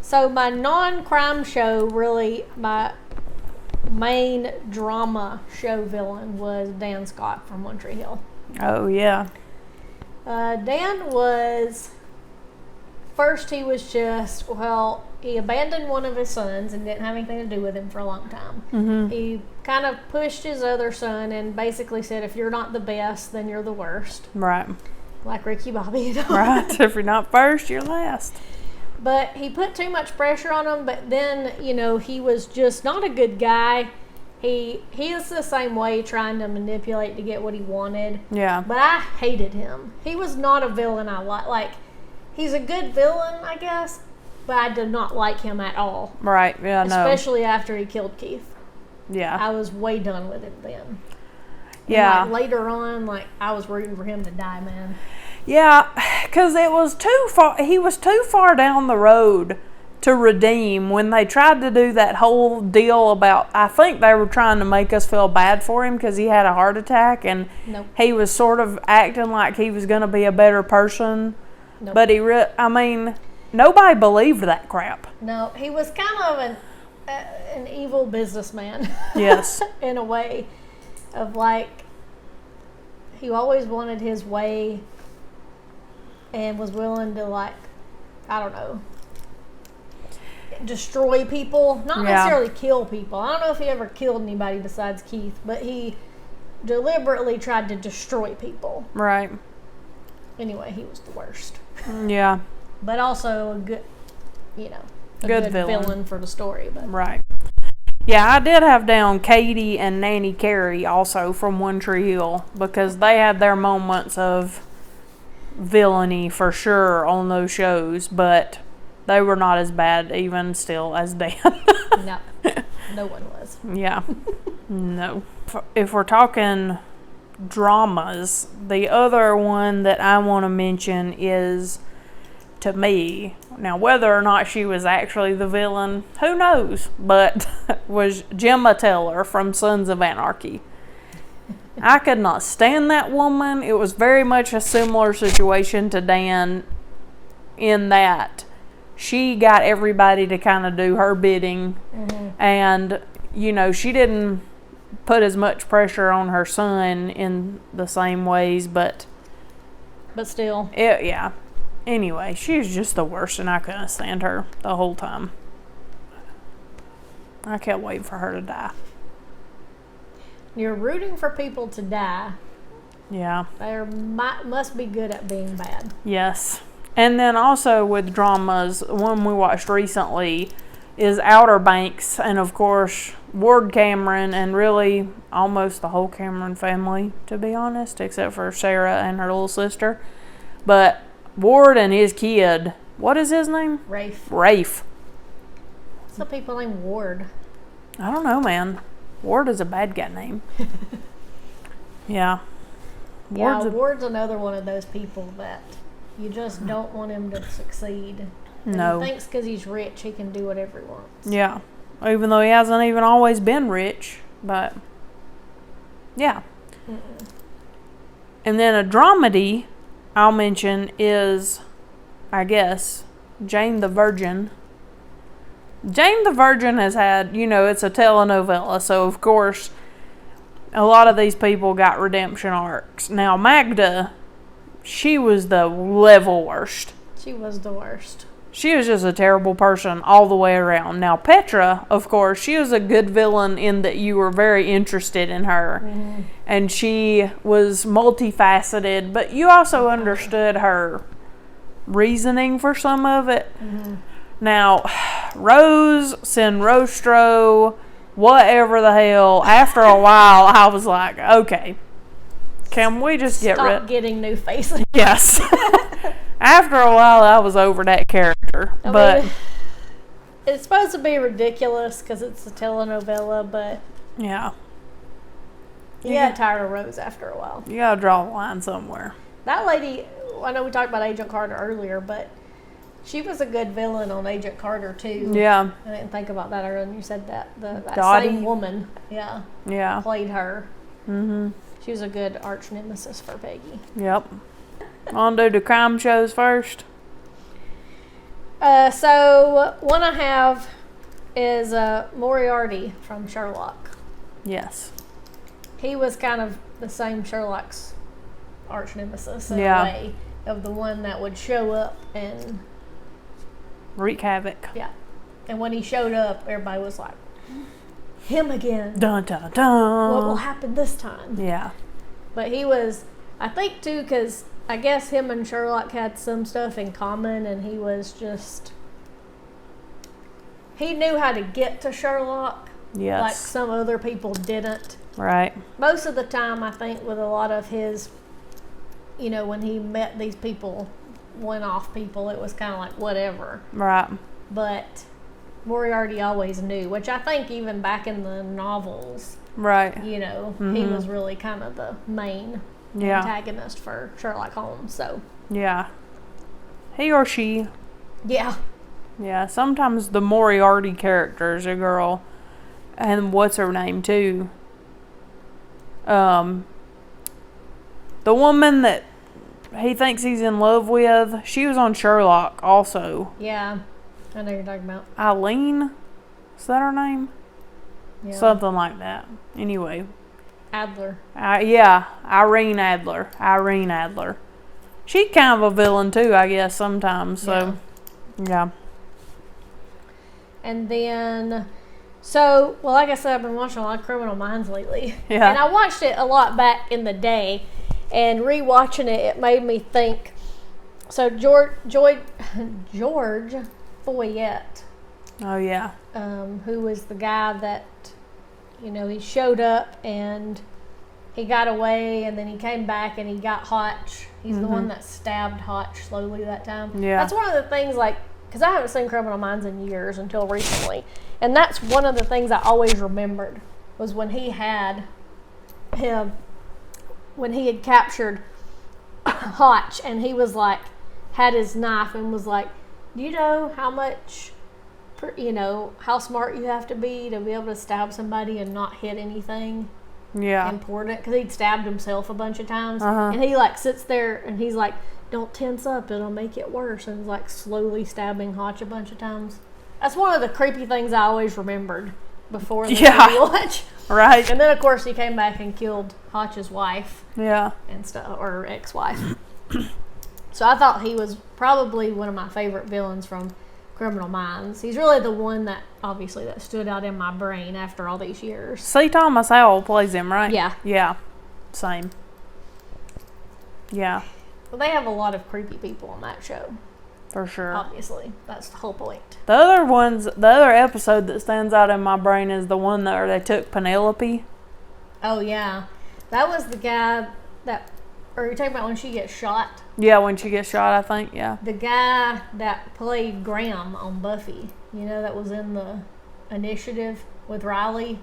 So my non-crime show, really, my main drama show villain was Dan Scott from One Tree Hill. Oh, yeah. Dan was first he was just, he abandoned one of his sons and didn't have anything to do with him for a long time. Mm-hmm. He kind of pushed his other son and basically said, if you're not the best, then you're the worst. Right. Like Ricky Bobby. Right. If you're not first, you're last. But he put too much pressure on him, but then, he was just not a good guy. He is the same way, trying to manipulate to get what he wanted. Yeah. But I hated him. He was not a villain I like. Like, he's a good villain, I guess, but I did not like him at all. Right, yeah, Especially after he killed Keith. Yeah. I was way done with him then. Yeah. And later on, I was rooting for him to die, man. Yeah, because it was too far. He was too far down the road to redeem when they tried to do that whole deal about. I think they were trying to make us feel bad for him because he had a heart attack and he was sort of acting like he was going to be a better person. Nope. But nobody believed that crap. No, he was kind of an evil businessman. Yes, in a way, of he always wanted his way. And was willing to, I don't know, destroy people. Not necessarily kill people. I don't know if he ever killed anybody besides Keith, but he deliberately tried to destroy people. Right. Anyway, he was the worst. Yeah. But also a good, good villain for the story. But. Right. Yeah, I did have down Katie and Nanny Carey also from One Tree Hill because they had their moments of villainy for sure on those shows, but they were not as bad even still as Dan. No one was. Yeah. No. If we're talking dramas, the other one that I want to mention is, to me, now whether or not she was actually the villain, who knows, but was Gemma Teller from Sons of Anarchy. I could not stand that woman. It was very much a similar situation to Dan in that she got everybody to kind of do her bidding. Mm-hmm. And, she didn't put as much pressure on her son in the same ways, but still. Yeah. Anyway, she was just the worst, and I couldn't stand her the whole time. I kept waiting for her to die. You're rooting for people to die. Yeah. They must be good at being bad. Yes. And then also with dramas, one we watched recently is Outer Banks, and of course Ward Cameron, and really almost the whole Cameron family, to be honest, except for Sarah and her little sister. But Ward and his kid, what is his name? Rafe. Some people named Ward. I don't know, man. Ward is a bad guy name. Yeah. Ward's another one of those people that you just don't want him to succeed. No. He thinks because he's rich, he can do whatever he wants. Yeah. Even though he hasn't even always been rich. But, yeah. Mm-mm. And then a dramedy I'll mention is, I guess, Jane the Virgin. Jane the Virgin has had, it's a telenovela, so of course a lot of these people got redemption arcs. Now Magda, she was the level worst. She was the worst. She was just a terrible person all the way around. Now Petra, of course, she was a good villain in that you were very interested in her. Mm-hmm. And she was multifaceted, but you also understood her reasoning for some of it. Mm-hmm. Now, Rose, Sinrostro, whatever the hell, after a while, I was like, okay, can we just Stop getting new faces? Yes. After a while, I was over that character. But it's supposed to be ridiculous because it's a telenovela, but yeah, you got tired of Rose after a while. You got to draw a line somewhere. That lady, I know we talked about Agent Carter earlier, but she was a good villain on Agent Carter, too. Yeah. I didn't think about that earlier when you said that. That same woman, played her. Mm-hmm. She was a good arch nemesis for Peggy. Yep. Want to do the crime shows first? So, one I have is Moriarty from Sherlock. Yes. He was kind of the same Sherlock's arch nemesis in a way, of the one that would show up and wreak havoc. Yeah. And when he showed up, everybody was like, him again. Dun, dun, dun. What will happen this time? Yeah. But he was, I think too, because I guess him and Sherlock had some stuff in common, and he was just, he knew how to get to Sherlock. Yes. Like some other people didn't. Right. Most of the time, I think, with a lot of his, when he met these people, one-off people, it was kind of like whatever. Right. But Moriarty always knew, which I think even back in the novels, right. He was really kind of the main antagonist for Sherlock Holmes. So yeah, he or she. Yeah. Yeah. Sometimes the Moriarty character is a girl, and what's her name too? The woman that he thinks he's in love with, she was on Sherlock also. Yeah. I know you're talking about. Eileen? Is that her name? Yeah. Something like that. Anyway. Adler. Yeah. Irene Adler. She's kind of a villain too, I guess, sometimes. So, yeah. And then, like I said, I've been watching a lot of Criminal Minds lately. Yeah. And I watched it a lot back in the day. And rewatching it made me think. So, George Foyette. Oh, yeah. Who was the guy that, he showed up and he got away, and then he came back and he got Hotch. He's the one that stabbed Hotch slowly that time. Yeah. That's one of the things, because I haven't seen Criminal Minds in years until recently. And that's one of the things I always remembered was when he had captured Hotch, and he was had his knife and was like, do you know how much, how smart you have to be able to stab somebody and not hit anything important? Because he'd stabbed himself a bunch of times. And he, sits there and he's like, don't tense up, it'll make it worse. And he's, slowly stabbing Hotch a bunch of times. That's one of the creepy things I always remembered before the rewatch. Right. And then, of course, he came back and killed Hotch's wife. Yeah. And stuff, or ex-wife. So I thought he was probably one of my favorite villains from Criminal Minds. He's really the one that stood out in my brain after all these years. C. Thomas Howell plays him, right? Yeah. Yeah. Same. Yeah. Well, they have a lot of creepy people on that show. For sure. Obviously. That's the whole point. The other episode that stands out in my brain is the one where they took Penelope. Oh, yeah. That was the guy that... Or you're talking about when she gets shot? Yeah, when she gets shot, I think, yeah. The guy that played Graham on Buffy, that was in the Initiative with Riley.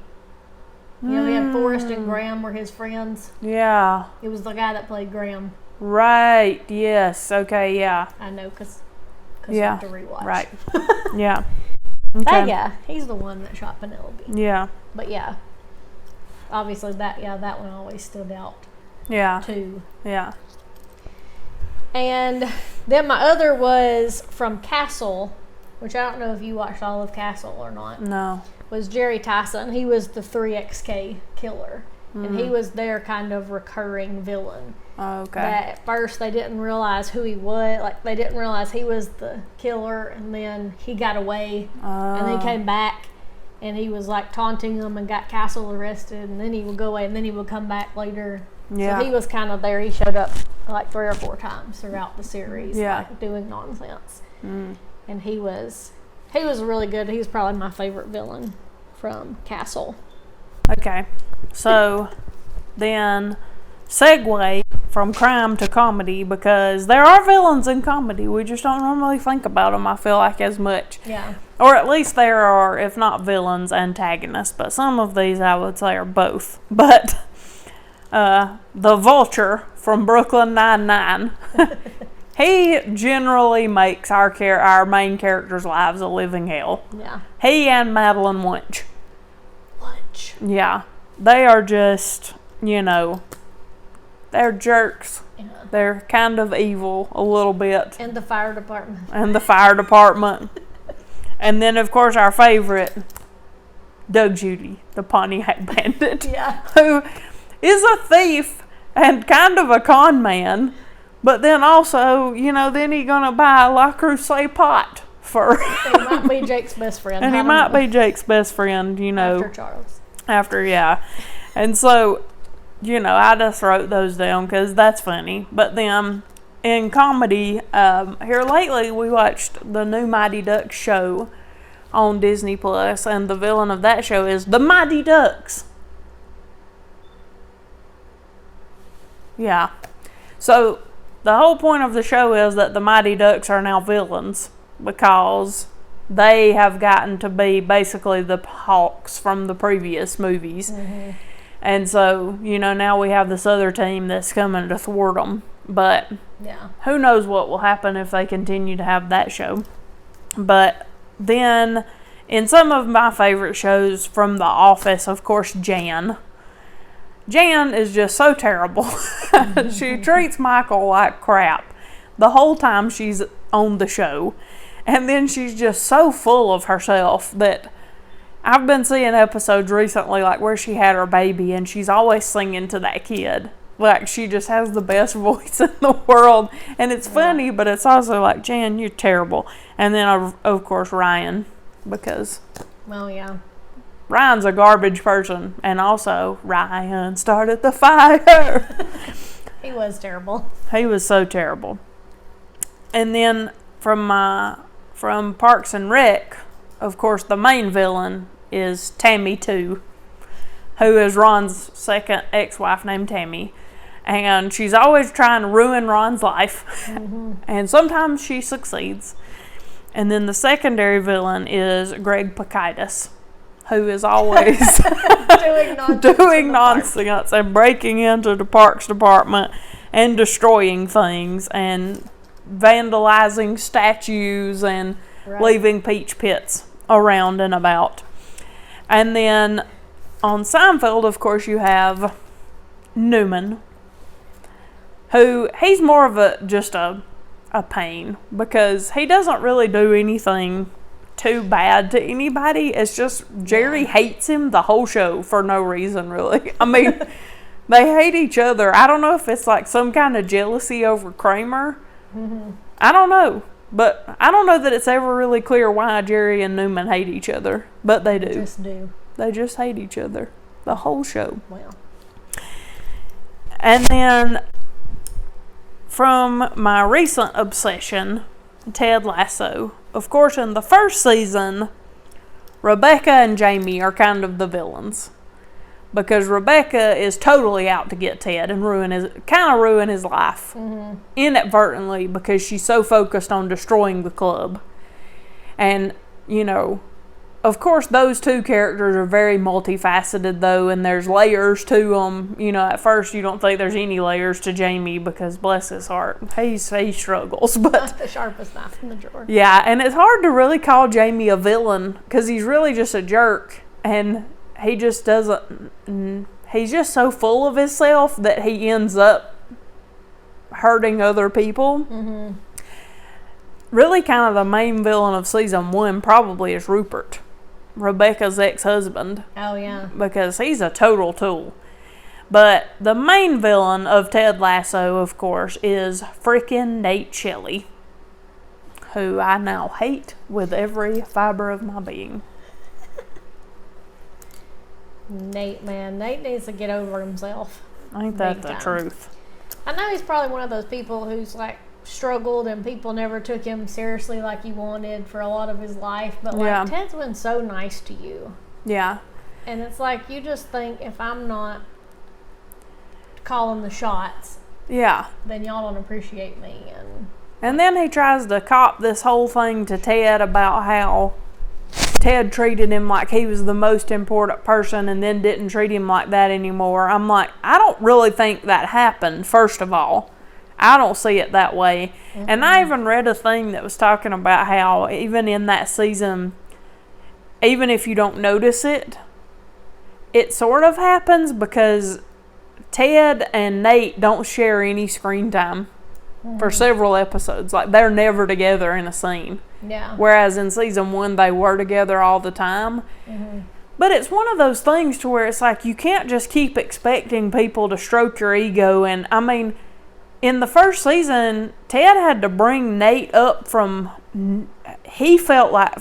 We had Forrest and Graham were his friends. Yeah. It was the guy that played Graham. Right, yes, okay, yeah. I know, because I have to rewatch. Right, yeah. Okay. That guy, he's the one that shot Penelope. Yeah. But yeah, obviously that one always stood out. Yeah. Too. Yeah. And then my other was from Castle, which I don't know if you watched all of Castle or not. No. Was Jerry Tyson. He was the 3XK killer. And he was their kind of recurring villain. Okay. That at first they didn't realize who he was. They didn't realize he was the killer, and then he got away. And then he came back, and he was taunting them and got Castle arrested, and then he would go away, and then he would come back later. Yeah. So he was kind of there. He showed up 3 or 4 times throughout the series, doing nonsense. And he was really good. He was probably my favorite villain from Castle. Okay. So then segue from crime to comedy, because there are villains in comedy. We just don't normally think about them, I feel like, as much. Yeah. Or at least there are, if not villains, antagonists. But some of these I would say are both. But the Vulture from Brooklyn Nine-Nine, he generally makes our main characters' lives a living hell. Yeah. He and Madeline Lynch. Yeah. They are just, they're jerks. Yeah. They're kind of evil a little bit. And the fire department. And then, of course, our favorite, Doug Judy, the Pontiac Bandit. Yeah. Who is a thief and kind of a con man. But then also, then he's going to buy a La Crusade pot He might be Jake's best friend. And he might be Jake's best friend, After Charles. Yeah. And so, I just wrote those down because that's funny. But then, in comedy, here lately we watched the new Mighty Ducks show on Disney Plus, and the villain of that show is the Mighty Ducks. Yeah. So, the whole point of the show is that the Mighty Ducks are now villains because they have gotten to be basically the Hawks from the previous movies. Mm-hmm. And so, now we have this other team that's coming to thwart them. But who knows what will happen if they continue to have that show. But then, in some of my favorite shows from The Office, of course, Jan is just so terrible. She treats Michael like crap the whole time she's on the show. And then she's just so full of herself that I've been seeing episodes recently like where she had her baby and she's always singing to that kid. Like, she just has the best voice in the world. And it's funny, but it's also like, Jan, you're terrible. And then, of course, Ryan, because... Well, yeah. Ryan's a garbage person. And also, Ryan started the fire. He was terrible. He was so terrible. And then, from Parks and Rec, of course, the main villain is Tammy 2, who is Ron's second ex-wife named Tammy. And she's always trying to ruin Ron's life. Mm-hmm. And sometimes she succeeds. And then the secondary villain is Greg Pakaitis, who is always doing nonsense and breaking into the parks department and destroying things and vandalizing statues and leaving peach pits around and about. And then on Seinfeld, of course, you have Newman, who he's more of just a pain because he doesn't really do anything too bad to anybody. It's just Jerry hates him the whole show for no reason, really. I mean, they hate each other. I don't know if it's like some kind of jealousy over Kramer. Mm-hmm. I don't know. But I don't know that it's ever really clear why Jerry and Newman hate each other. But they do. They just hate each other the whole show. Well. And then from my recent obsession, Ted Lasso. Of course, in the first season, Rebecca and Jamie are kind of the villains. Because Rebecca is totally out to get Ted and ruin his life. Mm-hmm. Inadvertently, because she's so focused on destroying the club. And, of course, those two characters are very multifaceted, though, and there's layers to them. At first you don't think there's any layers to Jamie because, bless his heart, he struggles. But not the sharpest knife in the drawer. Yeah, and it's hard to really call Jamie a villain because he's really just a jerk, and he just doesn't. He's just so full of himself that he ends up hurting other people. Mm-hmm. Really, kind of the main villain of season 1 probably is Rupert, Rebecca's ex-husband. Oh, yeah. Because he's a total tool. But the main villain of Ted Lasso, of course, is frickin' Nate Shelley, who I now hate with every fiber of my being. Nate needs to get over himself. Ain't that the truth? I know he's probably one of those people who's like struggled and people never took him seriously like he wanted for a lot of his life, but like Ted's been so nice to you. Yeah. And it's like you just think if I'm not calling the shots, then y'all don't appreciate me. And then he tries to cop this whole thing to Ted about how Ted treated him like he was the most important person and then didn't treat him like that anymore. I'm like, I don't really think that happened, first of all. I don't see it that way. Mm-hmm. And I even read a thing that was talking about how even in that season, even if you don't notice it, it sort of happens because Ted and Nate don't share any screen time for several episodes. Like, they're never together in a scene. Yeah. Whereas in season 1, they were together all the time. Mm-hmm. But it's one of those things to where it's like you can't just keep expecting people to stroke your ego. And, I mean, in the first season, Ted had to bring Nate up from...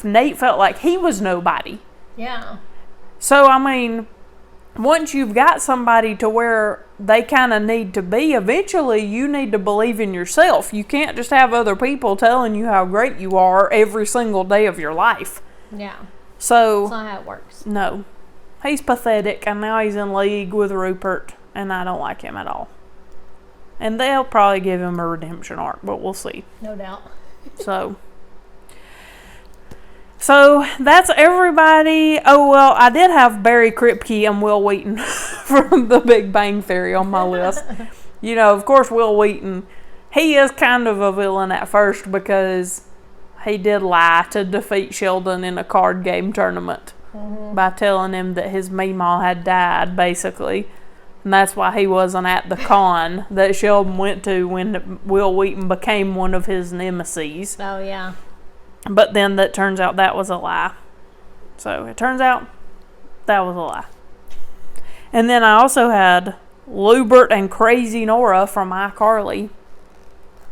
Nate felt like he was nobody. Yeah. So, I mean, once you've got somebody to where they kind of need to be, eventually you need to believe in yourself. You can't just have other people telling you how great you are every single day of your life. Yeah. So, that's not how it works. No. He's pathetic, and now he's in league with Rupert, and I don't like him at all. And they'll probably give him a redemption arc, but we'll see. No doubt. So that's everybody. Oh, well, I did have Barry Kripke and Will Wheaton from The Big Bang Theory on my list. You know, of course, Will Wheaton, he is kind of a villain at first because he did lie to defeat Sheldon in a card game tournament by telling him that his meemaw had died, basically. And that's why he wasn't at the con that Sheldon went to when Will Wheaton became one of his nemesis. Oh, yeah. But then that turns out that was a lie. So it turns out that was a lie. And then I also had Lubert and Crazy Nora from iCarly,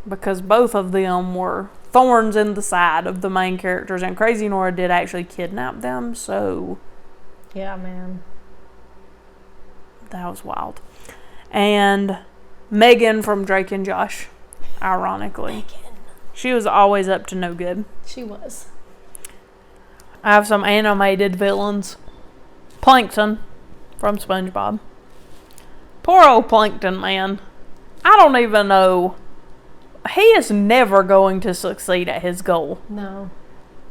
because both of them were thorns in the side of the main characters, and Crazy Nora did actually kidnap them, so... Yeah, man. That was wild. And Megan from Drake and Josh, ironically. Megan. She was always up to no good. She was. I have some animated villains. Plankton from SpongeBob. Poor old Plankton, man. I don't even know. He is never going to succeed at his goal. No.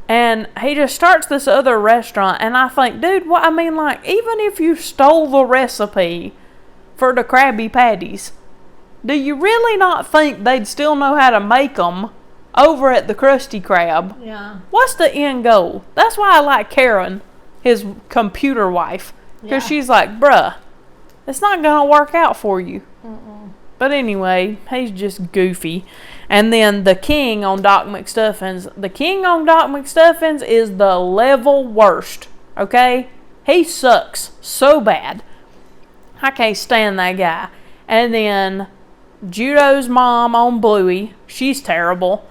And he just starts this other restaurant, and I think, dude, what I mean, like, even if you stole the recipe for the Krabby Patties, do you really not think they'd still know how to make them over at the Krusty Krab? Yeah. What's the end goal? That's why I like Karen, his computer wife, because she's like, bruh, it's not gonna work out for you. But anyway, he's just goofy. And then the king on Doc Mcstuffins. The king on Doc Mcstuffins is the level worst. Okay? He sucks so bad. I can't stand that guy. And then Judo's mom on Bluey. She's terrible.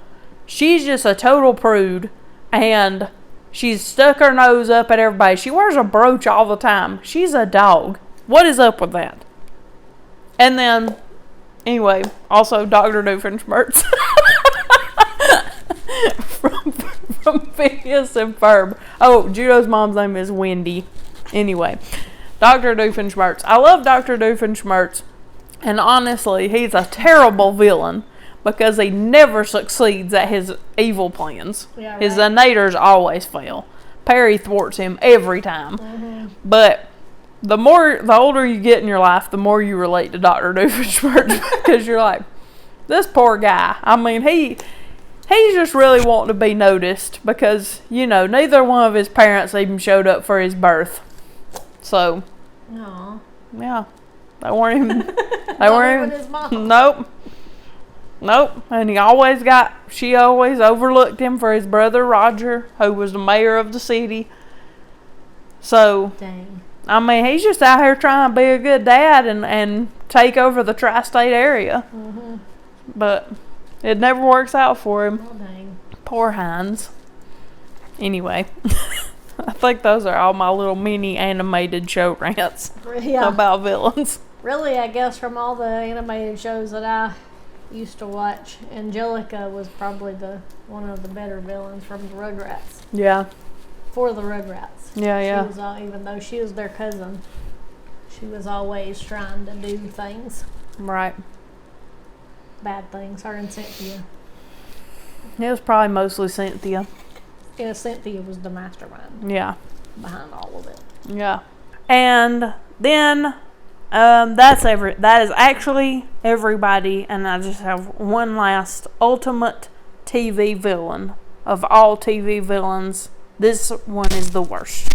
She's just a total prude. And she's stuck her nose up at everybody. She wears a brooch all the time. She's a dog. What is up with that? And then... Anyway, also Dr. Doofenshmirtz from Phineas and Ferb. Oh, Judo's mom's name is Wendy. Anyway, Dr. Doofenshmirtz. I love Dr. Doofenshmirtz, and honestly, he's a terrible villain because he never succeeds at his evil plans. Yeah, right. His innators always fail. Perry thwarts him every time. But... The older you get in your life, the more you relate to Dr. Doofenshmirtz because you're like, this poor guy. I mean, he's just really wanting to be noticed because, you know, neither one of his parents even showed up for his birth. So, Aww. Yeah, they weren't even. They weren't even. His mom. Nope. And she always overlooked him for his brother Roger, who was the mayor of the city. So. Dang. I mean, he's just out here trying to be a good dad and take over the tri-state area. But it never works out for him. Oh, dang. Poor Hines. Anyway, I think those are all my little mini animated show rants about villains. Really, I guess from all the animated shows that I used to watch, Angelica was probably one of the better villains from the Rugrats. Yeah. For the Rugrats. Yeah. She was even though she was their cousin, she was always trying to do things. Right. Bad things. Her and Cynthia. It was probably mostly Cynthia. Yeah, Cynthia was the mastermind. Yeah. Behind all of it. Yeah. And then that is actually everybody, and I just have one last ultimate TV villain of all TV villains. This one is the worst.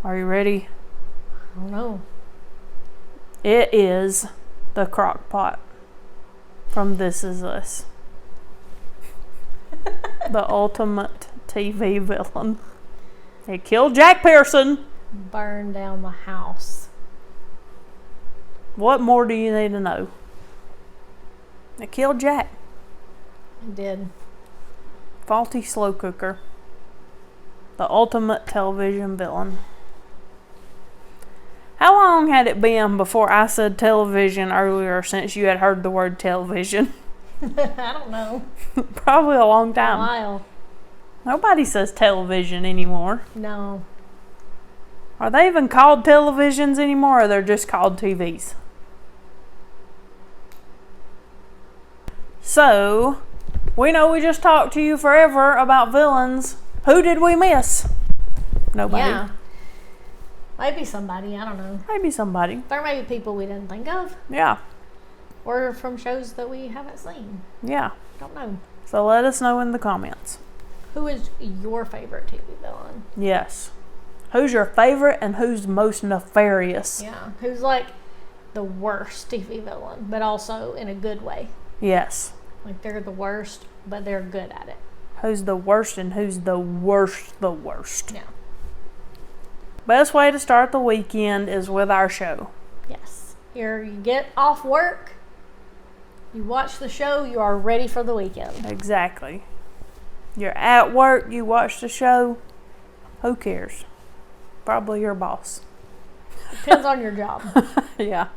Are you ready? I don't know. It is the Crock-Pot from This Is Us. The ultimate TV villain. It killed Jack Pearson. Burned down the house. What more do you need to know? It killed Jack. It did. Faulty slow cooker. The ultimate television villain. How long had it been before I said television earlier since you had heard the word television? I don't know. Probably a long time. A while. Nobody says television anymore. No. Are they even called televisions anymore, or they're just called TVs? So, we know we just talked to you forever about villains. Who did we miss? Nobody. Yeah. Maybe somebody, I don't know. Maybe somebody. There may be people we didn't think of. Yeah. Or from shows that we haven't seen. Yeah. Don't know. So let us know in the comments. Who is your favorite TV villain? Yes. Who's your favorite and who's most nefarious? Yeah. Who's like the worst TV villain, but also in a good way. Yes. Like they're the worst, but they're good at it. Who's the worst and who's the worst? Yeah. Best way to start the weekend is with our show. Yes. Here you get off work, you watch the show, you are ready for the weekend. Exactly. You're at work, you watch the show, who cares? Probably your boss. Depends on your job. Yeah.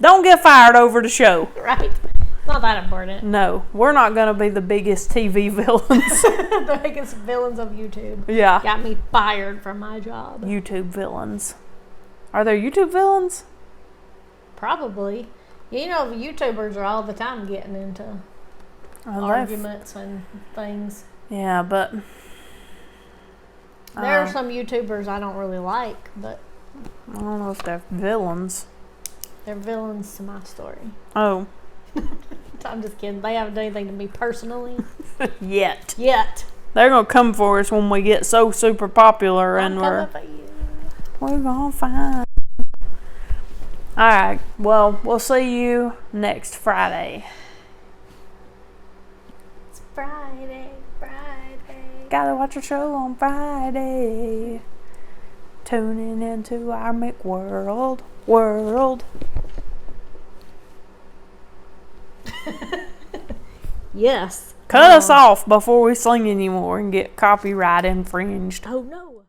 Don't get fired over the show. Right. Not that important. No, we're not going to be the biggest TV villains. The biggest villains of YouTube. Yeah. Got me fired from my job. YouTube villains. Are there YouTube villains? Probably. You know, YouTubers are all the time getting into arguments and things. Yeah, but... There are some YouTubers I don't really like, but... I don't know if they're villains. They're villains to my story. Oh. I'm just kidding. They haven't done anything to me personally. Yet. They're going to come for us when we get so super popular I'm coming for you. We're going to find. Alright. Well, we'll see you next Friday. It's Friday. Gotta watch a show on Friday. Tuning into our McWorld. Yes. Cut us off before we sing anymore and get copyright infringed. Oh no.